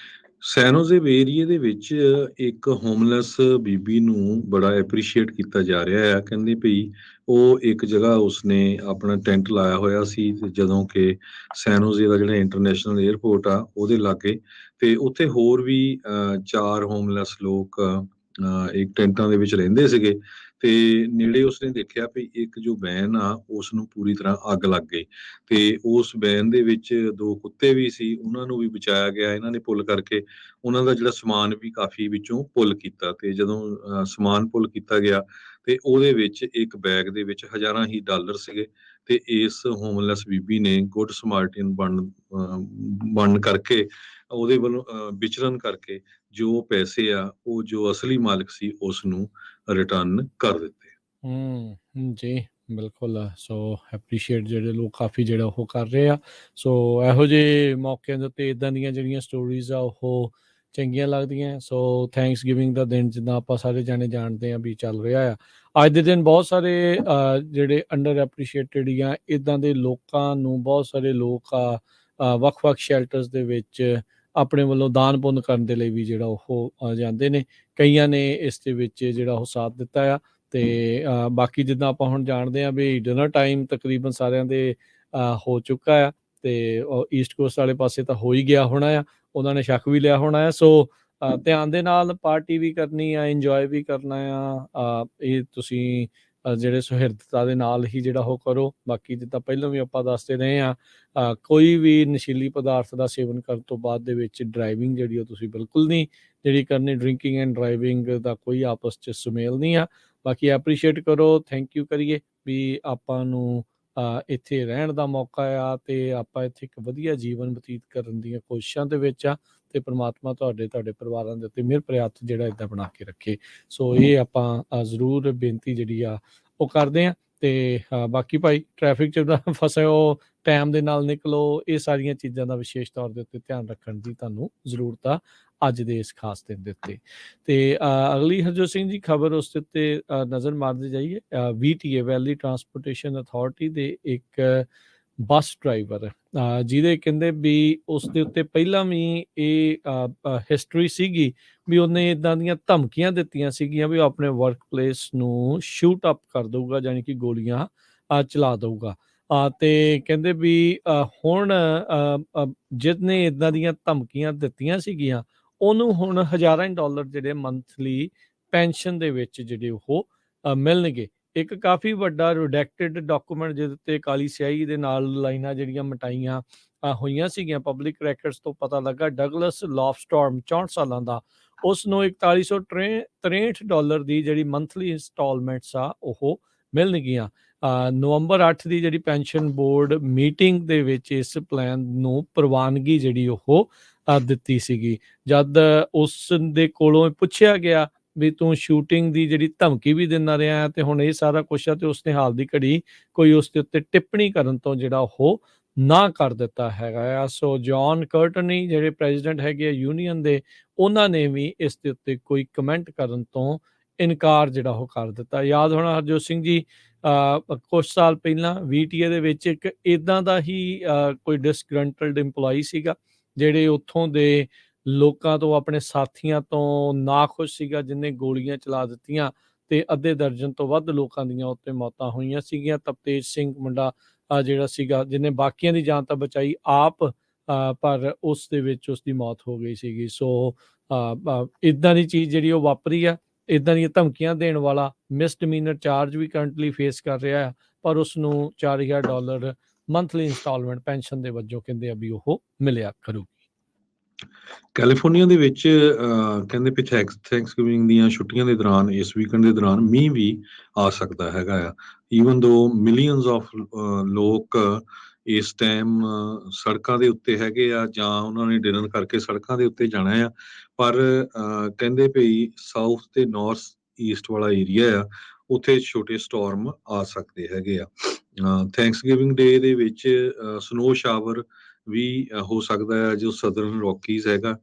B: ਸੈਨੋਜ਼ੇ ਏਰੀਏ ਦੇ ਵਿੱਚ ਇੱਕ ਹੋਮਲੈਸ ਬੀਬੀ ਨੂੰ ਬੜਾ ਐਪਰੀਸ਼ੀਏਟ ਕੀਤਾ ਜਾ ਰਿਹਾ ਆ। ਕਹਿੰਦੇ ਭਈ ਉਹ ਇੱਕ ਜਗ੍ਹਾ ਉਸਨੇ ਆਪਣਾ ਟੈਂਟ ਲਾਇਆ ਹੋਇਆ ਸੀ, ਤੇ ਜਦੋਂ ਕਿ ਸੈਨੋਜ਼ੇ ਦਾ ਜਿਹੜਾ ਇੰਟਰਨੈਸ਼ਨਲ 에ਅਰਪੋਰਟ ਆ ਉਹਦੇ ਲਾਗੇ, ਤੇ ਉੱਥੇ ਹੋਰ ਵੀ 4 ਹੋਮਲੈਸ ਲੋਕ ਇੱਕ ਟੈਂਟਾਂ ਦੇ ਵਿੱਚ ਰਹਿੰਦੇ ਸੀਗੇ। ਤੇ ਨੇੜੇ ਉਸਨੇ ਦੇਖਿਆ ਵੀ ਇੱਕ ਜੋ ਵੈਨ ਆ ਉਸ ਨੂੰ ਪੂਰੀ ਤਰ੍ਹਾਂ ਅੱਗ ਲੱਗ ਗਈ, ਤੇ ਉਸ ਵੈਨ ਦੇ ਵਿੱਚ 2 ਕੁੱਤੇ ਵੀ ਸੀ, ਉਹਨਾਂ ਨੂੰ ਵੀ ਬਚਾਇਆ ਗਿਆ ਇਹਨਾਂ ਨੇ ਪੁੱਲ ਕਰਕੇ। ਉਹਨਾਂ ਦਾ ਜਿਹੜਾ ਸਮਾਨ ਵੀ ਕਾਫੀ ਵਿੱਚੋਂ ਪੁੱਲ ਕੀਤਾ, ਤੇ ਜਦੋਂ ਸਮਾਨ ਪੁੱਲ ਕੀਤਾ ਗਿਆ ਤੇ ਉਹਦੇ ਵਿੱਚ ਇੱਕ ਬੈਗ ਦੇ ਵਿੱਚ ਹਜ਼ਾਰਾਂ ਹੀ ਡਾਲਰ ਸੀਗੇ। ਤੇ ਇਸ ਹੋਮਲੈਸ ਬੀਬੀ ਨੇ ਗੁੱਡ ਸਮਾਰਟਿਨ ਬਣ ਕਰਕੇ, ਉਹਦੇ ਵੱਲੋਂ ਵਿਚਰਨ ਕਰਕੇ ਜੋ ਪੈਸੇ ਆ ਉਹ ਜੋ ਅਸਲੀ ਮਾਲਕ ਸੀ ਉਸ ਨੂੰ ਰਿਟਰਨ ਕਰ ਦਿੱਤੇ।
A: ਜੀ ਬਿਲਕੁਲ। ਸੋ ਐਪਰੀਸ਼ੀਏਟ ਜਿਹੜੇ ਲੋਕ ਕਾਫੀ ਜਿਹੜਾ ਉਹ ਕਰ ਰਹੇ ਆ। ਸੋ ਇਹੋ ਜਿਹੇ ਮੌਕਿਆਂ ਦੇ ਉੱਤੇ ਇੱਦਾਂ ਦੀਆਂ ਜਿਹੜੀਆਂ ਸਟੋਰੀਜ਼ ਆ ਉਹ ਚੰਗੀਆਂ ਲੱਗਦੀਆਂ। ਸੋ ਥੈਂਕਸ ਗਿਵਿੰਗ ਦਾ ਦਿਨ ਜਿੱਦਾਂ ਆਪਾਂ ਸਾਰੇ ਜਾਣੇ ਜਾਣਦੇ ਆ ਵੀ ਚੱਲ ਰਿਹਾ ਆ, ਅੱਜ ਦੇ ਦਿਨ ਬਹੁਤ ਸਾਰੇ ਜਿਹੜੇ ਅੰਡਰ ਐਪਰੀਸ਼ੀਏਟਡ ਜਾਂ ਇੱਦਾਂ ਦੇ ਲੋਕਾਂ ਨੂੰ ਬਹੁਤ ਸਾਰੇ ਲੋਕ ਵੱਖ-ਵੱਖ ਸ਼ੈਲਟਰਸ ਦੇ ਵਿੱਚ ਆਪਣੇ ਵੱਲੋਂ ਦਾਨ ਪੁੰਨ ਕਰਨ ਦੇ ਲਈ ਵੀ ਜਿਹੜਾ ਉਹ ਜਾਂਦੇ ਨੇ। ਕਈਆਂ ਨੇ ਇਸ ਦੇ ਵਿੱਚ ਜਿਹੜਾ ਉਹ ਸਾਥ ਦਿੱਤਾ ਆ, ਤੇ ਬਾਕੀ ਜਿੱਦਾਂ ਆਪਾਂ ਹੁਣ ਜਾਣਦੇ ਹਾਂ ਵੀ ਡਿਨਰ ਟਾਈਮ ਤਕਰੀਬਨ ਸਾਰਿਆਂ ਦੇ ਹੋ ਚੁੱਕਾ ਆ, ਤੇ ਈਸਟ ਕੋਸਟ ਵਾਲੇ ਪਾਸੇ ਤਾਂ ਹੋ ਹੀ ਗਿਆ ਹੋਣਾ ਆ, ਉਹਨਾਂ ਨੇ ਛਕ ਵੀ ਲਿਆ ਹੋਣਾ ਆ। ਸੋ ਧਿਆਨ ਦੇ ਨਾਲ ਪਾਰਟੀ ਵੀ ਕਰਨੀ ਆ, ਇੰਜੋਏ ਵੀ ਕਰਨਾ ਆ, ਇਹ ਤੁਸੀਂ ਜਿਹੜੇ ਸੁਹਿਰਦਤਾ ਦੇ ਨਾਲ ਹੀ ਜਿਹੜਾ ਉਹ ਕਰੋ। ਬਾਕੀ ਜਿੱਦਾਂ ਪਹਿਲਾਂ ਵੀ ਆਪਾਂ ਦੱਸਦੇ ਰਹੇ ਆ, ਕੋਈ ਵੀ ਨਸ਼ੀਲੀ ਪਦਾਰਥ ਦਾ ਸੇਵਨ ਕਰਨ ਤੋਂ ਬਾਅਦ ਦੇ ਵਿੱਚ ਡਰਾਈਵਿੰਗ ਜਿਹੜੀ ਉਹ ਤੁਸੀਂ ਬਿਲਕੁਲ ਨਹੀਂ ਜਿਹੜੀ ਕਰਨੀ। ਡਰਿੰਕਿੰਗ ਐਂਡ ਡਰਾਈਵਿੰਗ ਦਾ ਕੋਈ ਆਪਸ 'ਚ ਸੁਮੇਲ ਨਹੀਂ ਆ। ਬਾਕੀ ਐਪਰੀਸ਼ੀਏਟ ਕਰੋ, ਥੈਂਕ ਯੂ ਕਰੀਏ ਵੀ ਆਪਾਂ ਨੂੰ ਇੱਥੇ ਰਹਿਣ ਦਾ ਮੌਕਾ ਆ, ਤੇ ਆਪਾਂ ਇੱਥੇ ਇੱਕ ਵਧੀਆ ਜੀਵਨ ਬਤੀਤ ਕਰਨ ਦੀਆਂ ਕੋਸ਼ਿਸ਼ਾਂ ਦੇ ਵਿੱਚ ਆ, ਤੇ ਪ੍ਰਮਾਤਮਾ ਤੁਹਾਡੇ ਪਰਿਵਾਰਾਂ ਦੇ ਉੱਤੇ ਮਿਹਰ ਭਰਿਆ ਹੱਥ ਜਿਹੜਾ ਇੱਦਾਂ ਬਣਾ ਕੇ ਰੱਖੇ। ਸੋ ਇਹ ਆਪਾਂ ਜ਼ਰੂਰ ਬੇਨਤੀ ਜਿਹੜੀ ਆ ਉਹ ਕਰਦੇ ਹਾਂ। ਤੇ ਬਾਕੀ ਭਾਈ ਟ੍ਰੈਫਿਕ 'ਚ ਨਾ ਫਸਿਓ, ਟਾਈਮ ਦੇ ਨਾਲ ਨਿਕਲੋ, ਇਹ ਸਾਰੀਆਂ ਚੀਜ਼ਾਂ ਦਾ ਵਿਸ਼ੇਸ਼ ਤੌਰ ਦੇ ਉੱਤੇ ਧਿਆਨ ਰੱਖਣ ਦੀ ਤੁਹਾਨੂੰ ਜ਼ਰੂਰਤ ਆ ਅੱਜ ਦੇ ਇਸ ਖਾਸ ਦਿਨ ਦੇ ਉੱਤੇ। ਤੇ ਅਗਲੀ ਹਰਜੋਤ ਸਿੰਘ ਜੀ ਖਬਰ ਉਸ ਦੇ ਉੱਤੇ ਨਜ਼ਰ ਮਾਰਦੇ ਜਾਈਏ। VTA ਵੈਲੀ ਟਰਾਂਸਪੋਰਟੇਸ਼ਨ ਅਥਾਰਟੀ ਦੇ ਇੱਕ ਬੱਸ ਡਰਾਈਵਰ ਜਿਹਦੇ ਕਹਿੰਦੇ ਵੀ ਉਸ ਦੇ ਉੱਤੇ ਪਹਿਲਾਂ ਵੀ ਇਹ ਹਿਸਟਰੀ ਸੀਗੀ ਵੀ ਉਹਨੇ ਇਦਾਂ ਦੀਆਂ ਧਮਕੀਆਂ ਦਿੱਤੀਆਂ ਸੀਗੀਆਂ ਵੀ ਉਹ ਆਪਣੇ ਵਰਕ ਪਲੇਸ ਨੂੰ ਸ਼ੂਟ ਅਪ ਕਰ ਦਊਗਾ, ਜਾਣੀ ਕਿ ਗੋਲੀਆਂ ਚਲਾ ਦਊਗਾ। ਤੇ ਕਹਿੰਦੇ ਵੀ ਹੁਣ ਜਿਹਨੇ ਇਦਾਂ ਦੀਆਂ ਧਮਕੀਆਂ ਦਿੱਤੀਆਂ ਸੀਗੀਆਂ ਉਹਨੂੰ ਹੁਣ ਹਜ਼ਾਰਾਂ ਡਾਲਰ ਜਿਹੜੇ ਮੰਥਲੀ ਪੈਨਸ਼ਨ ਦੇ ਵਿੱਚ ਜਿਹੜੇ ਉਹ ਮਿਲਣਗੇ। ਇੱਕ ਕਾਫੀ ਵੱਡਾ ਰਿਡੈਕਟਡ ਡਾਕੂਮੈਂਟ ਜਿਹਦੇ ਉੱਤੇ ਕਾਲੀ ਸਿਆਹੀ ਦੇ ਨਾਲ ਲਾਈਨਾਂ ਜਿਹੜੀਆਂ ਮਿਟਾਈਆਂ ਹੋਈਆਂ ਸੀਗੀਆਂ ਪਬਲਿਕ ਰੈਕਰਡਸ ਤੋਂ ਪਤਾ ਲੱਗਾ ਡਗਲਸ ਲੌਫਸਟੋਰਮ 64 ਸਾਲਾਂ ਦਾ, ਉਸ ਨੂੰ $4163 ਦੀ ਜਿਹੜੀ ਮੰਥਲੀ ਇੰਸਟਾਲਮੈਂਟਸ ਆ ਉਹ ਮਿਲਣਗੀਆਂ। ਨਵੰਬਰ 8 ਦੀ ਜਿਹੜੀ ਪੈਨਸ਼ਨ ਬੋਰਡ ਮੀਟਿੰਗ ਦੇ ਵਿੱਚ ਇਸ ਪਲਾਨ ਨੂੰ ਪ੍ਰਵਾਨਗੀ ਜਿਹੜੀ ਉਹ ਦਿੱਤੀ ਸੀਗੀ। ਜਦ ਉਸ ਦੇ ਕੋਲੋਂ ਪੁੱਛਿਆ ਗਿਆ ਵੀ ਤੂੰ ਸ਼ੂਟਿੰਗ ਦੀ ਜਿਹੜੀ ਧਮਕੀ ਵੀ ਦਿੰਦਾ ਰਿਹਾ ਤੇ ਹੁਣ ਇਹ ਸਾਰਾ ਕੁਛ ਆ, ਤੇ ਉਸਨੇ ਹਾਲ ਦੀ ਘੜੀ ਕੋਈ ਉਸ ਦੇ ਉੱਤੇ ਟਿੱਪਣੀ ਕਰਨ ਤੋਂ ਜਿਹੜਾ ਉਹ ਨਾ ਕਰ ਦਿੱਤਾ ਹੈਗਾ ਆ। ਸੋ ਜੌਨ ਕਰਟਨੀ ਜਿਹੜੇ ਪ੍ਰੈਜ਼ੀਡੈਂਟ ਹੈਗੇ ਆ ਯੂਨੀਅਨ ਦੇ, ਉਹਨਾਂ ਨੇ ਵੀ ਇਸ ਦੇ ਉੱਤੇ ਕੋਈ ਕਮੈਂਟ ਕਰਨ ਤੋਂ ਇਨਕਾਰ ਜਿਹੜਾ ਉਹ ਕਰ ਦਿੱਤਾ। ਯਾਦ ਹੋਣਾ ਹਰਜੋਤ ਸਿੰਘ ਜੀ, ਕੁਛ ਸਾਲ ਪਹਿਲਾਂ VTA ਦੇ ਵਿੱਚ ਇੱਕ ਇਦਾਂ ਦਾ ਹੀ ਕੋਈ ਡਿਸਗਰੰਟਲਡ EMPLOYEE ਸੀਗਾ ਜਿਹੜੇ ਉੱਥੋਂ ਦੇ ਲੋਕਾਂ ਤੋਂ, ਆਪਣੇ ਸਾਥੀਆਂ ਤੋਂ ਨਾਖੁਸ਼ ਸੀਗਾ, ਜਿਹਨੇ ਗੋਲੀਆਂ ਚਲਾ ਦਿੱਤੀਆਂ ਤੇ ਅੱਧੇ ਦਰਜਨ ਤੋਂ ਵੱਧ ਲੋਕਾਂ ਦੀਆਂ ਉੱਤੇ ਮੌਤਾਂ ਹੋਈਆਂ ਸੀਗੀਆਂ। ਤਪਤੇਜ ਸਿੰਘ ਮੁੰਡਾ ਜਿਹੜਾ ਸੀਗਾ ਜਿਹਨੇ ਬਾਕੀਆਂ ਦੀ ਜਾਨ ਤਾਂ ਬਚਾਈ ਆਪ, ਪਰ ਉਸ ਦੇ ਵਿੱਚ ਉਸ ਦੀ ਮੌਤ ਹੋ ਗਈ ਸੀਗੀ। ਸੋ ਇਦਾਂ ਦੀ ਚੀਜ਼ ਜਿਹੜੀ ਉਹ ਵਾਪਰੀ ਆ, ਇਦਾਂ ਦੀਆਂ ਧਮਕੀਆਂ ਦੇਣ ਵਾਲਾ ਮਿਸਡਿਮੀਨਰ ਚਾਰਜ ਵੀ ਕਰੰਟਲੀ ਫੇਸ ਕਰ ਰਿਹਾ, ਪਰ ਉਸ ਨੂੰ $4000 ਮੰਥਲੀ ਇੰਸਟਾਲਮੈਂਟ ਪੈਨਸ਼ਨ ਦੇ ਵਜੋਂ ਕਹਿੰਦੇ ਆ ਵੀ ਉਹ ਮਿਲਿਆ ਕਰੂਗੀ।
B: ਕੈਲੀਫੋਰਨੀਆ ਦੇ ਵਿੱਚ ਕਹਿੰਦੇ ਵੀ ਥੈਂਕਸਗਿਵਿੰਗ ਦੀਆਂ ਛੁੱਟੀਆਂ ਦੇ ਦੌਰਾਨ, ਇਸ ਵੀਕਐਂਡ ਦੇ ਦੌਰਾਨ ਮੀਂਹ ਵੀ ਆ ਸਕਦਾ ਹੈਗਾ ਆ। ਈਵਨ ਦੋ ਮਿਲੀਅਨਸ ਆਫ ਲੋਕ ਇਸ ਟਾਈਮ ਸੜਕਾਂ ਦੇ ਉੱਤੇ ਹੈਗੇ ਆ ਜਾਂ ਉਹਨਾਂ ਨੇ ਡਿਨਰ ਕਰਕੇ ਸੜਕਾਂ ਦੇ ਉੱਤੇ ਜਾਣਾ ਆ, ਪਰ ਕਹਿੰਦੇ ਭਈ ਸਾਊਥ ਤੇ ਨਾਰਥ ਈਸਟ ਵਾਲਾ ਏਰੀਆ ਆ, ਉੱਥੇ ਛੋਟੇ ਸਟਾਰਮ ਆ ਸਕਦੇ ਹੈਗੇ ਆ। ਥੈਂਕਸਗਿਵਿੰਗ ਡੇ ਦੇ ਵਿੱਚ ਸਨੋ ਸ਼ਾਵਰ ਵੀ ਹੋ ਸਕਦਾ ਹੈ ਜੋ ਸਦਰਨ ਰੌਕੀਜ਼ ਹੈਗਾ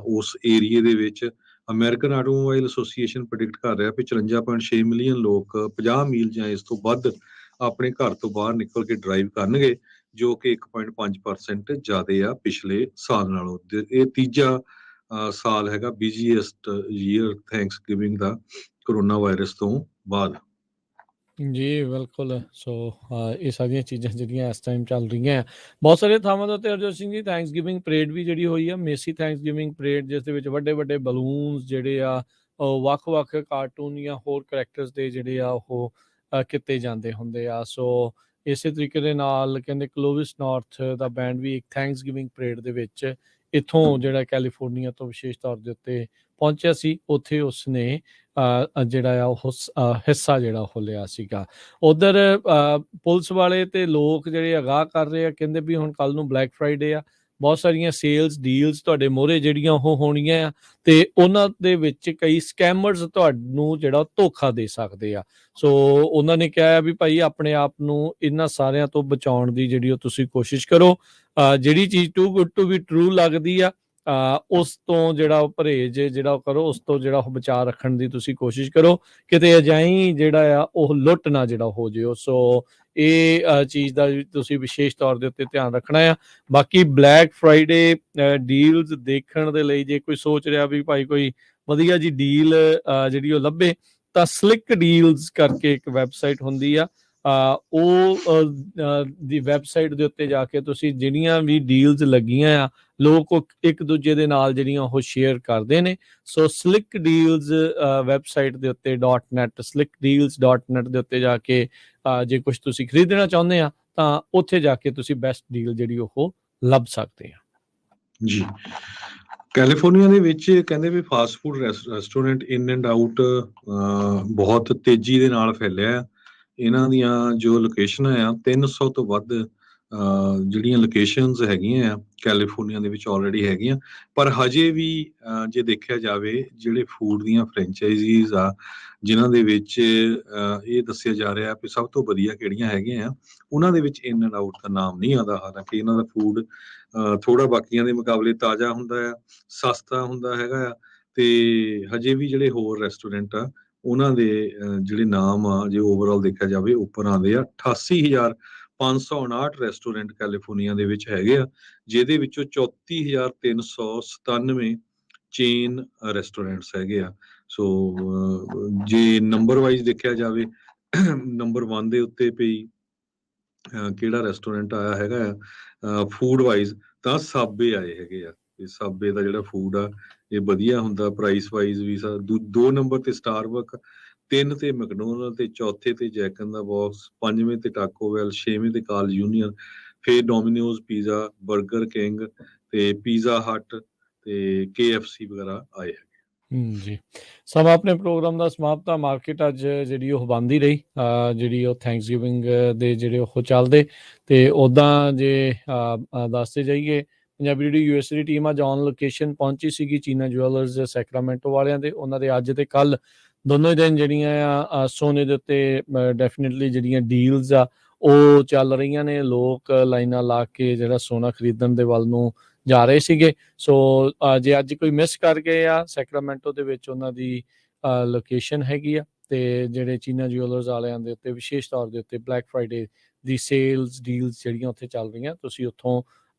B: ਉਸ ਏਰੀਏ ਦੇ ਵਿੱਚ। ਅਮਰੀਕਨ ਆਟੋਮੋਬਾਈਲ ਐਸੋਸੀਏਸ਼ਨ ਪ੍ਰੈਡਿਕਟ ਕਰ ਰਿਹਾ ਵੀ 54.6 ਮਿਲੀਅਨ ਲੋਕ 50 ਮੀਲ ਜਾਂ ਇਸ ਤੋਂ ਵੱਧ ਆਪਣੇ ਘਰ ਤੋਂ ਬਾਹਰ ਨਿਕਲ ਕੇ ਡਰਾਈਵ ਕਰਨਗੇ, ਜੋ ਕਿ 1.5% ਜ਼ਿਆਦਾ ਆ ਪਿਛਲੇ ਸਾਲ ਨਾਲੋਂ। ਇਹ ਤੀਜਾ ਸਾਲ ਹੈਗਾ ਬਿਜ਼ੀਐਸਟ ਈਅਰ ਥੈਂਕਸਗਿਵਿੰਗ ਦਾ ਕਰੋਨਾ ਵਾਇਰਸ ਤੋਂ ਬਾਅਦ।
A: ਜੀ ਬਿਲਕੁਲ। ਸੋ ਇਹ ਸਾਰੀਆਂ ਚੀਜ਼ਾਂ ਜਿਹੜੀਆਂ ਇਸ ਟਾਈਮ ਚੱਲ ਰਹੀਆਂ ਬਹੁਤ ਸਾਰੀਆਂ ਥਾਵਾਂ ਦੇ ਉੱਤੇ। ਹਰਜੋਤ ਸਿੰਘ ਜੀ, ਥੈਂਕਸਗਿਵਿੰਗ ਪਰੇਡ ਵੀ ਜਿਹੜੀ ਹੋਈ ਆ, ਮੇਸੀ ਥੈਂਕਸਗਿਵਿੰਗ ਪਰੇਡ, ਜਿਸ ਦੇ ਵਿੱਚ ਵੱਡੇ ਵੱਡੇ ਬਲੂਨਸ ਜਿਹੜੇ ਆ ਉਹ ਵੱਖ-ਵੱਖ ਕਾਰਟੂਨ ਜਾਂ ਹੋਰ ਕਰੈਕਟਰਸ ਦੇ ਜਿਹੜੇ ਆ ਉਹ ਕੀਤੇ ਜਾਂਦੇ ਹੁੰਦੇ ਆ। ਸੋ ਇਸੇ ਤਰੀਕੇ ਦੇ ਨਾਲ ਕਹਿੰਦੇ ਕਲੋਵਿਸ ਨਾਰਥ ਦਾ ਬੈਂਡ ਵੀ ਇੱਕ ਥੈਂਕਸਗਿਵਿੰਗ ਪਰੇਡ ਦੇ ਵਿੱਚ ਇੱਥੋਂ ਜਿਹੜਾ ਕੈਲੀਫੋਰਨੀਆ ਤੋਂ ਵਿਸ਼ੇਸ਼ ਤੌਰ ਦੇ ਉੱਤੇ ਪਹੁੰਚਿਆ ਸੀ, ਉੱਥੇ ਉਸਨੇ ਜਿਹੜਾ ਆ ਉਹ ਹਿੱਸਾ ਜਿਹੜਾ ਉਹ ਲਿਆ ਸੀਗਾ। ਉਧਰ ਪੁਲਿਸ ਵਾਲੇ ਤੇ ਲੋਕ ਜਿਹੜੇ ਅਗਾਹ ਕਰ ਰਹੇ ਆ, ਕਹਿੰਦੇ ਵੀ ਹੁਣ ਕੱਲ ਨੂੰ ਬਲੈਕ ਫਰਾਈਡੇ ਆ, ਬਹੁਤ ਸਾਰੀਆਂ ਸੇਲਸ ਡੀਲਸ ਤੁਹਾਡੇ ਮੋਹਰੇ ਜਿਹੜੀਆਂ ਉਹ ਹੋਣੀਆਂ ਆ, ਤੇ ਉਹਨਾਂ ਦੇ ਵਿੱਚ ਕਈ ਸਕੈਮਰਸ ਤੁਹਾਨੂੰ ਜਿਹੜਾ ਧੋਖਾ ਦੇ ਸਕਦੇ ਆ। ਸੋ ਉਹਨਾਂ ਨੇ ਕਿਹਾ ਵੀ ਭਾਈ ਆਪਣੇ ਆਪ ਨੂੰ ਇਹਨਾਂ ਸਾਰਿਆਂ ਤੋਂ ਬਚਾਉਣ ਦੀ ਜਿਹੜੀ ਉਹ ਤੁਸੀਂ ਕੋਸ਼ਿਸ਼ ਕਰੋ। ਜਿਹੜੀ ਚੀਜ਼ too good to be true ਲੱਗਦੀ ਆ, ਉਸ ਤੋਂ ਜਿਹੜਾ ਉਹ ਪਰਹੇਜ਼ ਜਿਹੜਾ ਉਹ ਕਰੋ, ਉਸ ਤੋਂ ਜਿਹੜਾ ਉਹ ਬਚਾਅ ਰੱਖਣ ਦੀ ਤੁਸੀਂ ਕੋਸ਼ਿਸ਼ ਕਰੋ, ਕਿਤੇ ਅਜਾਈ ਜਿਹੜਾ ਆ ਉਹ ਲੁੱਟ ਨਾ ਜਿਹੜਾ ਹੋ ਜਿਓ। ਸੋ ਇਹ ਚੀਜ਼ ਦਾ ਤੁਸੀਂ ਵਿਸ਼ੇਸ਼ ਤੌਰ ਦੇ ਉੱਤੇ ਧਿਆਨ ਰੱਖਣਾ ਆ। ਬਾਕੀ ਬਲੈਕ ਫਰਾਈਡੇ ਡੀਲਸ ਦੇਖਣ ਦੇ ਲਈ ਜੇ ਕੋਈ ਸੋਚ ਰਿਹਾ ਵੀ ਭਾਈ ਕੋਈ ਵਧੀਆ ਜੀ ਡੀਲ ਜਿਹੜੀ ਉਹ ਲੱਭੇ, ਤਾਂ ਸਲਿਕ ਡੀਲਸ ਕਰਕੇ ਇੱਕ ਵੈਬਸਾਈਟ ਹੁੰਦੀ ਆ, ਉਹ ਦੀ ਵੈਬਸਾਈਟ ਦੇ ਉੱਤੇ ਜਾ ਕੇ ਤੁਸੀਂ ਜਿਹੜੀਆਂ ਵੀ ਡੀਲਸ ਲੱਗੀਆਂ ਆ, ਲੋਕ ਇੱਕ ਦੂਜੇ ਦੇ ਨਾਲ ਜਿਹੜੀਆਂ ਉਹ ਸ਼ੇਅਰ ਕਰਦੇ ਨੇ। ਸੋ ਸਲਿਕ ਡੀਲਸ ਵੈਬਸਾਈਟ ਦੇ ਉੱਤੇ .net slickdeals.net ਦੇ ਉੱਤੇ ਜਾ ਕੇ ਜੇ ਕੁਝ ਤੁਸੀਂ ਖਰੀਦਣਾ ਚਾਹੁੰਦੇ ਆ ਤਾਂ ਉੱਥੇ ਜਾ ਕੇ ਤੁਸੀਂ ਬੈਸਟ ਡੀਲ ਜਿਹੜੀ ਉਹ ਲੱਭ ਸਕਦੇ ਆ।
B: ਜੀ, ਕੈਲੀਫੋਰਨੀਆ ਦੇ ਵਿੱਚ ਕਹਿੰਦੇ ਵੀ fast food restaurant In and Out ਬਹੁਤ ਤੇਜ਼ੀ ਦੇ ਨਾਲ ਫੈਲਿਆ। ਇਹਨਾਂ ਦੀਆਂ ਜੋ ਲੋਕੇਸ਼ਨਾਂ ਆ 300 ਤੋਂ ਵੱਧ ਜਿਹੜੀਆਂ ਲੋਕੇਸ਼ਨਸ ਹੈਗੀਆਂ ਆ ਕੈਲੀਫੋਰਨੀਆ ਦੇ ਵਿੱਚ ਆਲਰੇਡੀ ਹੈਗੀਆਂ, ਪਰ ਹਜੇ ਵੀ ਜੇ ਦੇਖਿਆ ਜਾਵੇ ਜਿਹੜੇ ਫੂਡ ਦੀਆਂ ਫਰੈਂਚਾਈਜ਼ੀਜ਼ ਆ ਜਿਨ੍ਹਾਂ ਦੇ ਵਿੱਚ ਇਹ ਦੱਸਿਆ ਜਾ ਰਿਹਾ ਵੀ ਸਭ ਤੋਂ ਵਧੀਆ ਕਿਹੜੀਆਂ ਹੈਗੀਆਂ ਆ, ਉਹਨਾਂ ਦੇ ਵਿੱਚ ਇਨ ਐਂਡ ਆਊਟ ਦਾ ਨਾਮ ਨਹੀਂ ਆਉਂਦਾ। ਹਾਲਾਂਕਿ ਇਹਨਾਂ ਦਾ ਫੂਡ ਥੋੜਾ ਬਾਕੀਆਂ ਦੇ ਮੁਕਾਬਲੇ ਤਾਜ਼ਾ ਹੁੰਦਾ ਆ, ਸਸਤਾ ਹੁੰਦਾ ਹੈਗਾ ਆ, ਤੇ ਹਜੇ ਵੀ ਜਿਹੜੇ ਹੋਰ ਰੈਸਟੋਰੈਂਟ ਆ ਉਹਨਾਂ ਦੇ ਜਿਹੜੇ ਨਾਮ ਆ ਜੇ ਓਵਰਆਲ ਦੇਖਿਆ ਜਾਵੇ ਉੱਪਰ ਆਉਂਦੇ ਆ। 88,000 559 ਰੈਸਟੋਰੈਂਟ ਕੈਲੀਫੋਰਨੀਆ ਦੇ ਵਿੱਚ ਹੈਗੇ ਆ, ਜਿਹਦੇ ਵਿੱਚੋਂ 34,397 ਚੇਨ ਰੈਸਟੋਰੈਂਟਸ ਹੈਗੇ ਆ। ਸੋ ਜੇ ਨੰਬਰ ਵਾਈਜ਼ ਦੇਖਿਆ ਜਾਵੇ, ਨੰਬਰ 1 ਦੇ ਉੱਤੇ ਪਈ ਕਿਹੜਾ ਰੈਸਟੋਰੈਂਟ ਆਇਆ ਹੈਗਾ ਆ ਫੂਡ ਵਾਈਜ਼, ਤਾਂ ਸਾਬੇ ਆਏ ਹੈਗੇ ਆ। ਤੇ ਸਾਬੇ ਦਾ ਜਿਹੜਾ ਫੂਡ ਆ ਇਹ ਵਧੀਆ ਹੁੰਦਾ, ਪ੍ਰਾਈਸ ਵਾਈਜ਼ ਵੀ। 2 ਨੰਬਰ ਤੇ ਸਟਾਰਬਕ, 3 ਤੇ ਮੈਕਡੋਨਲਡ, ਤੇ ਚੌਥੇ ਤੇ ਜੈਕ ਇਨ ਦਾ ਬਾਕਸ, 5ਵੇਂ ਤੇ ਟਾਕੋ ਬੈਲ, 6ਵੇਂ ਤੇ ਕਾਰਲ ਜੂਨੀਅਰ, ਫਿਰ ਡੋਮੀਨੋਜ਼ ਪੀਜ਼ਾ, 버ਗਰ ਕਿੰਗ ਤੇ ਪੀਜ਼ਾ ਹਟ ਤੇ KFC ਵਗੈਰਾ ਆਏ ਹੈ।
A: ਜੀ, ਸਮਾਂ ਆਪਣੇ ਪ੍ਰੋਗਰਾਮ ਦਾ ਸਮਾਪਤ ਆ। ਮਾਰਕੀਟ ਅੱਜ ਜਿਹੜੀ ਉਹ ਬੰਦ ਹੀ ਰਹੀ, ਜਿਹੜੀ ਉਹ ਥੈਂਕਸਗਿਵਿੰਗ ਦੇ ਜਿਹੜੇ ਉਹ ਚੱਲਦੇ। ਤੇ ਉੱਦਾਂ ਜੇ ਦੱਸਦੇ ਜਾਈਏ, ਪੰਜਾਬੀ ਜਿਹੜੀ US ਦੀ ਟੀਮ ਅੱਜ ਔਨ ਲੋਕੇਸ਼ਨ ਪਹੁੰਚੀ ਸੀਗੀ ਚੀਨਾ ਜੁਐਲਰਸ ਸੈਕਰਾਮੈਂਟੋ ਵਾਲਿਆਂ ਦੇ। ਉਹਨਾਂ ਦੇ ਅੱਜ ਤੇ ਕੱਲ ਦੋਨੋਂ ਹੀ ਦਿਨ ਜਿਹੜੀਆਂ ਆ ਸੋਨੇ ਦੇ ਉੱਤੇ ਡੈਫੀਨੇਟਲੀ ਜਿਹੜੀਆਂ ਡੀਲਸ ਆ ਉਹ ਚੱਲ ਰਹੀਆਂ ਨੇ। ਲੋਕ ਲਾਈਨਾਂ ਲਾ ਕੇ ਜਿਹੜਾ ਸੋਨਾ ਖਰੀਦਣ ਦੇ ਵੱਲ ਨੂੰ ਜਾ ਰਹੇ ਸੀਗੇ। ਸੋ ਜੇ ਅੱਜ ਕੋਈ ਮਿਸ ਕਰ ਗਏ ਆ, ਸੈਕਰਾਮੈਂਟੋ ਦੇ ਵਿੱਚ ਉਹਨਾਂ ਦੀ ਲੋਕੇਸ਼ਨ ਹੈਗੀ ਆ। ਤੇ ਜਿਹੜੇ ਚੀਨਾ ਜੁਐਲਰਸ ਵਾਲਿਆਂ ਦੇ ਉੱਤੇ ਵਿਸ਼ੇਸ਼ ਤੌਰ ਦੇ ਉੱਤੇ ਬਲੈਕ ਫਰਾਈਡੇ ਦੀ ਸੇਲਸ ਡੀਲਸ ਜਿਹੜੀਆਂ ਉੱਥੇ ਚੱਲ ਰਹੀਆਂ, ਤੁਸੀਂ ਉੱਥੋਂ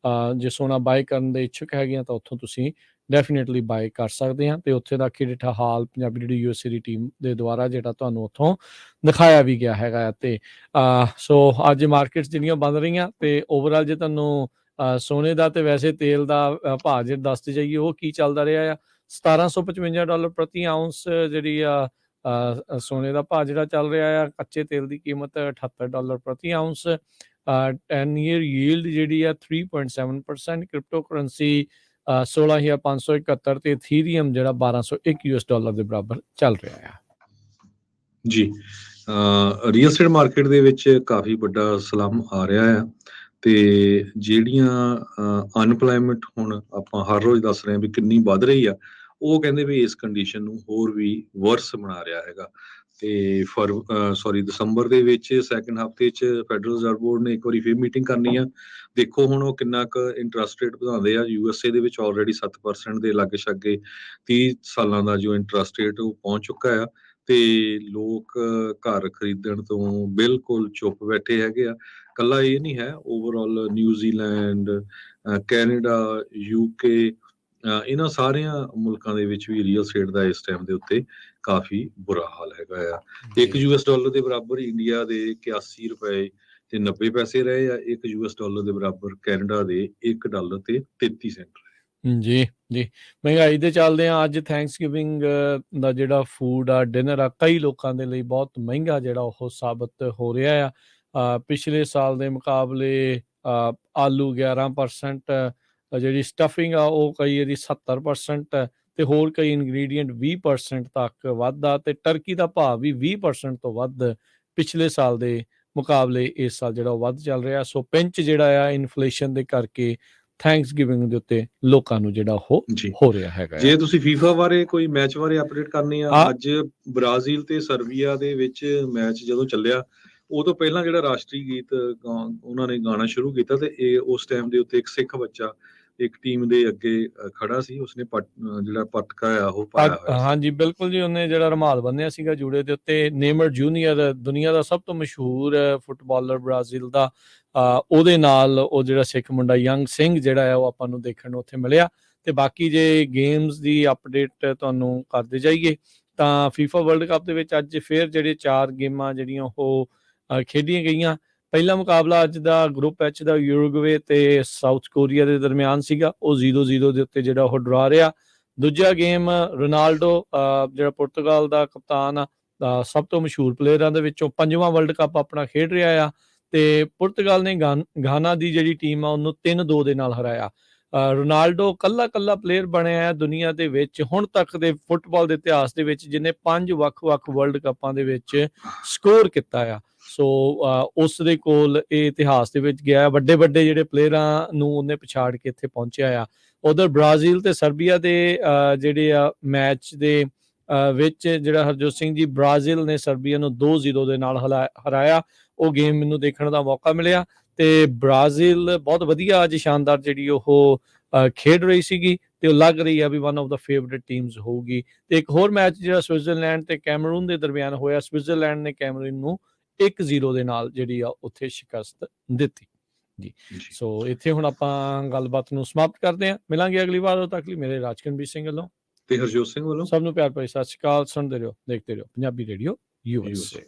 A: ਜੇ ਸੋਨਾ ਬਾਏ ਕਰਨ ਦੇ ਇੱਛੁਕ ਹੈਗੀਆਂ ਤਾਂ ਉੱਥੋਂ ਤੁਸੀਂ ਡੈਫੀਨੇਟਲੀ ਬਾਏ ਕਰ ਸਕਦੇ ਹਾਂ। ਤੇ ਉੱਥੇ ਦਾ ਖੇਡਿਠਾ ਹਾਲ ਪੰਜਾਬੀ ਜਿਹੜੀ USA ਦੀ ਟੀਮ ਦੇ ਦੁਆਰਾ ਜਿਹੜਾ ਤੁਹਾਨੂੰ ਉੱਥੋਂ ਦਿਖਾਇਆ ਵੀ ਗਿਆ ਹੈਗਾ। ਤੇ ਸੋ ਅੱਜ ਮਾਰਕੀਟਸ ਜਿਹੜੀਆਂ ਬੰਦ ਰਹੀਆਂ। ਤੇ ਓਵਰਆਲ ਜੇ ਤੁਹਾਨੂੰ ਸੋਨੇ ਦਾ ਤੇ ਵੈਸੇ ਤੇਲ ਦਾ ਭਾਅ ਜੇ ਦੱਸਦੇ ਜਾਈਏ ਉਹ ਕੀ ਚੱਲਦਾ ਰਿਹਾ ਆ, $1755 ਪ੍ਰਤੀ ਆਊਂਸ ਜਿਹੜੀ ਆ ਸੋਨੇ ਦਾ ਭਾਅ ਜਿਹੜਾ ਚੱਲ ਰਿਹਾ ਆ। ਕੱਚੇ ਤੇਲ ਦੀ ਕੀਮਤ $78 ਪ੍ਰਤੀ ਆਊਂਸ। 10 ਈਅਰ ਯੀਲਡ ਜਿਹੜੀ ਆ 3.7%। ਕ੍ਰਿਪਟੋ ਕਰੰਸੀ 16,571 ਤੇ ਇਥੀਰੀਅਮ ਜਿਹੜਾ $1,201 ਦੇ ਬਰਾਬਰ ਚੱਲ ਰਿਹਾ ਆ।
B: ਜੀ, ਰੀਅਲ ਸਟੇਟ ਮਾਰਕੀਟ ਦੇ ਵਿੱਚ ਕਾਫੀ ਵੱਡਾ ਸਲਮ ਆ ਰਿਹਾ ਆ। ਤੇ ਜਿਹੜੀਆਂ ਅਨਪਲਾਇਮੈਂਟ ਹੁਣ ਆਪਾਂ ਹਰ ਰੋਜ਼ ਦੱਸ ਰਹੇ ਹਾਂ ਵੀ ਕਿੰਨੀ ਵੱਧ ਰਹੀ ਆ, ਉਹ ਕਹਿੰਦੇ ਵੀ ਇਸ ਕੰਡੀਸ਼ਨ ਨੂੰ ਹੋਰ ਵੀ ਵਰਸ ਬਣਾ ਰਿਹਾ ਹੈਗਾ। ਤੇ ਦਸੰਬਰ ਦੇ ਵਿੱਚ ਸੈਕਿੰਡ ਹਫਤੇ 'ਚ ਫੈਡਰਲ ਰਿਜ਼ਰਵ ਬੋਰਡ ਨੇ ਇੱਕ ਵਾਰੀ ਫਿਰ ਮੀਟਿੰਗ ਕਰਨੀ ਆ। ਦੇਖੋ ਹੁਣ ਉਹ ਕਿੰਨਾ ਕੁ ਇੰਟਰਸਟ ਰੇਟ ਵਧਾਉਂਦੇ ਆ। USA ਦੇ ਵਿੱਚ ਆਲਰੇਡੀ 7% ਦੇ ਲਾਗੇ ਛਾਗੇ 30 ਸਾਲਾਂ ਦਾ ਜੋ ਇੰਟਰਸਟ ਰੇਟ ਉਹ ਪਹੁੰਚ ਚੁੱਕਾ ਆ। ਤੇ ਲੋਕ ਘਰ ਖਰੀਦਣ ਤੋਂ ਬਿਲਕੁਲ ਚੁੱਪ ਬੈਠੇ ਹੈਗੇ ਆ। ਕੱਲਾ ਇਹ ਨਹੀਂ ਹੈ, ਓਵਰਆਲ ਨਿਊਜ਼ੀਲੈਂਡ, ਕੈਨੇਡਾ, UK, ਇਹਨਾਂ ਸਾਰਿਆਂ ਮੁਲਕਾਂ ਦੇ ਵਿੱਚ ਵੀ ਰੀਅਲ ਸਟੇਟ ਦਾ ਇਸ ਟਾਈਮ ਦੇ ਉੱਤੇ ਕਾਫੀ ਬੁਰਾ ਹਾਲ ਹੈਗਾ ਆ। $1 ਦੇ ਬਰਾਬਰ ਇੰਡੀਆ ਦੇ $81.90 ਰਹੇ ਆ। $1 ਦੇ ਬਰਾਬਰ ਕੈਨੇਡਾ ਦੇ $1.33
A: ਜੀ ਜੀ, ਮਹਿੰਗਾਈ ਦੇ ਚੱਲਦੇ ਆ ਅੱਜ ਥੈਂਕਸਗਿਵਿੰਗ ਦਾ ਜਿਹੜਾ ਫੂਡ ਆ, ਡਿਨਰ ਆ, ਕਈ ਲੋਕਾਂ ਦੇ ਲਈ ਬਹੁਤ ਮਹਿੰਗਾ ਜਿਹੜਾ ਉਹ ਸਾਬਤ ਹੋ ਰਿਹਾ ਆ। ਪਿਛਲੇ ਸਾਲ ਦੇ ਮੁਕਾਬਲੇ ਆਲੂ 11%, ਜਿਹੜੀ ਸਟਫਿੰਗ ਆ ਉਹ ਕਈ ਇਹਦੀ 70%, ਤੇ ਹੋਰ ਕਈ ਇਨਗਰੀਡੀਐਂਟ 20% ਤੱਕ ਵੱਧਦਾ। ਤੇ ਟਰਕੀ ਦਾ ਭਾਅ ਵੀ 20% ਤੋਂ ਵੱਧ ਪਿਛਲੇ ਸਾਲ ਦੇ ਮੁਕਾਬਲੇ ਇਸ ਸਾਲ ਜਿਹੜਾ ਉਹ ਵੱਧ ਚੱਲ ਰਿਹਾ। ਸੋ ਪਿੰਚ ਜਿਹੜਾ ਆ ਇਨਫਲੇਸ਼ਨ ਦੇ ਕਰਕੇ ਥੈਂਕਸਗਿਵਿੰਗ ਦੇ ਉੱਤੇ ਲੋਕਾਂ ਨੂੰ ਜਿਹੜਾ ਉਹ ਹੋ ਰਿਹਾ ਹੈਗਾ।
B: ਜੇ ਤੁਸੀਂ FIFA ਬਾਰੇ ਕੋਈ ਮੈਚ ਬਾਰੇ ਅਪਡੇਟ ਕਰਨੀ ਆ, ਅੱਜ ਬ੍ਰਾਜ਼ੀਲ ਤੇ ਸਰਬੀਆ ਦੇ ਵਿੱਚ ਮੈਚ ਜਦੋਂ ਚੱਲਿਆ, ਉਹ ਤੋਂ ਪਹਿਲਾਂ ਜਿਹੜਾ ਰਾਸ਼ਟਰੀ ਗੀਤ ਉਹਨਾਂ ਨੇ ਗਾਣਾ ਸ਼ੁਰੂ ਕੀਤਾ, ਤੇ ਇਹ ਉਸ ਟਾਈਮ ਦੇ ਉੱਤੇ ਇੱਕ ਸਿੱਖ ਬੱਚਾ ਇੱਕ ਟੀਮ ਦੇ ਅੱਗੇ ਖੜਾ ਸੀ, ਉਸਨੇ ਜਿਹੜਾ ਪਟਕਾ ਆ ਉਹ ਪਾਇਆ ਹੋਇਆ ਸੀ।
A: ਹਾਂਜੀ ਬਿਲਕੁਲ ਜੀ, ਉਹਨੇ ਜਿਹੜਾ ਰੁਮਾਲ ਬੰਨਿਆ ਸੀਗਾ ਜੂੜੇ ਦੇ ਉੱਤੇ। ਨੇਮਰ ਜੂਨੀਅਰ ਦੁਨੀਆ ਦਾ ਸਭ ਤੋਂ ਮਸ਼ਹੂਰ ਫੁੱਟਬਾਲਰ ਬ੍ਰਾਜ਼ੀਲ ਦਾ, ਉਹਦੇ ਨਾਲ ਉਹ ਜਿਹੜਾ ਸਿੱਖ ਮੁੰਡਾ ਯੰਗ ਸਿੰਘ ਜਿਹੜਾ ਆ ਉਹ ਆਪਾਂ ਨੂੰ ਦੇਖਣ ਨੂੰ ਉੱਥੇ ਮਿਲਿਆ। ਤੇ ਬਾਕੀ ਜੇ ਗੇਮਸ ਦੀ ਅਪਡੇਟ ਤੁਹਾਨੂੰ ਕਰਦੇ ਜਾਈਏ ਤਾਂ FIFA ਵਰਲਡ ਕੱਪ ਦੇ ਵਿੱਚ ਅੱਜ ਫਿਰ ਜਿਹੜੇ 4 ਗੇਮਾਂ ਜਿਹੜੀਆਂ ਉਹ ਖੇਡੀਆਂ ਗਈਆਂ। ਪਹਿਲਾ ਮੁਕਾਬਲਾ ਅੱਜ ਦਾ ਗਰੁੱਪ H ਦਾ ਯੂਰੂਗਵੇ ਤੇ ਸਾਊਥ ਕੋਰੀਆ ਦੇ ਦਰਮਿਆਨ ਸੀਗਾ, ਉਹ 0-0 ਦੇ ਉੱਤੇ ਜਿਹੜਾ ਉਹ ਡਰਾ ਰਿਹਾ। ਦੂਜਾ ਗੇਮ ਰੋਨਾਲਡੋ ਜਿਹੜਾ ਪੁਰਤਗਾਲ ਦਾ ਕਪਤਾਨ ਆ, ਸਭ ਤੋਂ ਮਸ਼ਹੂਰ ਪਲੇਅਰਾਂ ਦੇ ਵਿੱਚੋਂ 5ਵਾਂ ਵਰਲਡ ਕੱਪ ਆਪਣਾ ਖੇਡ ਰਿਹਾ ਆ। ਤੇ ਪੁਰਤਗਾਲ ਨੇ ਗਾਨਾ ਦੀ ਜਿਹੜੀ ਟੀਮ ਆ ਉਹਨੂੰ 3-2 ਦੇ ਨਾਲ ਹਰਾਇਆ। ਰੋਨਾਲਡੋ ਕੱਲਾ ਪਲੇਅਰ ਬਣਿਆ ਹੈ ਦੁਨੀਆ ਦੇ ਵਿੱਚ ਹੁਣ ਤੱਕ ਦੇ ਫੁੱਟਬਾਲ ਦੇ ਇਤਿਹਾਸ ਦੇ ਵਿੱਚ ਜਿਹਨੇ 5 ਵੱਖ-ਵੱਖ ਵਰਲਡ ਕੱਪਾਂ ਦੇ ਵਿੱਚ ਸਕੋਰ ਕੀਤਾ ਆ। ਸੋ ਉਸ ਦੇ ਕੋਲ ਇਹ ਇਤਿਹਾਸ ਦੇ ਵਿੱਚ ਗਿਆ। ਵੱਡੇ ਜਿਹੜੇ ਪਲੇਅਰਾਂ ਨੂੰ ਉਹਨੇ ਪਛਾੜ ਕੇ ਇੱਥੇ ਪਹੁੰਚਿਆ ਆ। ਉਧਰ ਬ੍ਰਾਜ਼ੀਲ ਤੇ ਸਰਬੀਆ ਦੇ ਜਿਹੜੇ ਆ ਮੈਚ ਦੇ ਵਿੱਚ ਜਿਹੜਾ ਹਰਜੋਤ ਸਿੰਘ ਜੀ, ਬ੍ਰਾਜ਼ੀਲ ਨੇ ਸਰਬੀਆ ਨੂੰ 2-0 ਦੇ ਨਾਲ ਹਰਾਇਆ। ਉਹ ਗੇਮ ਮੈਨੂੰ ਦੇਖਣ ਦਾ ਮੌਕਾ ਮਿਲਿਆ। ਤੇ ਬ੍ਰਾਜ਼ੀਲ ਬਹੁਤ ਵਧੀਆ ਅੱਜ ਸ਼ਾਨਦਾਰ ਜਿਹੜੀ ਉਹ ਖੇਡ ਰਹੀ ਸੀਗੀ, ਤੇ ਉਹ ਲੱਗ ਰਹੀ ਆ ਵੀ ਵਨ ਆਫ ਦਾ ਫੇਵਰੇਟ ਟੀਮਸ ਹੋਊਗੀ। ਤੇ ਇੱਕ ਹੋਰ ਮੈਚ ਜਿਹੜਾ ਸਵਿਟਜ਼ਰਲੈਂਡ ਤੇ ਕੈਮਰੂਨ ਦੇ ਦਰਮਿਆਨ ਹੋਇਆ, ਸਵਿਟਜ਼ਰਲੈਂਡ ਨੇ ਕੈਮਰੂਨ ਨੂੰ 1-0 ਦੇ ਨਾਲ ਜਿਹੜੀ ਆ ਉੱਥੇ ਸ਼ਿਕਸਤ ਦਿੱਤੀ ਜੀ।
B: ਜੀ
A: ਸੋ ਇੱਥੇ ਹੁਣ ਆਪਾਂ ਗੱਲਬਾਤ ਨੂੰ ਸਮਾਪਤ ਕਰਦੇ ਹਾਂ। ਮਿਲਾਂਗੇ ਅਗਲੀ ਵਾਰ, ਉਦੋਂ ਤੱਕ ਲਈ ਮੇਰੇ ਰਾਜਕਨਵੀਰ ਸਿੰਘ ਵੱਲੋਂ
B: ਤੇ ਹਰਜੋਤ ਸਿੰਘ ਵੱਲੋਂ
A: ਸਭ ਨੂੰ ਪਿਆਰ ਭਰੀ ਸਤਿ ਸ਼੍ਰੀ ਅਕਾਲ। ਸੁਣਦੇ ਰਹੋ, ਦੇਖਦੇ ਰਹੋ ਪੰਜਾਬੀ ਰੇਡੀਓ USA।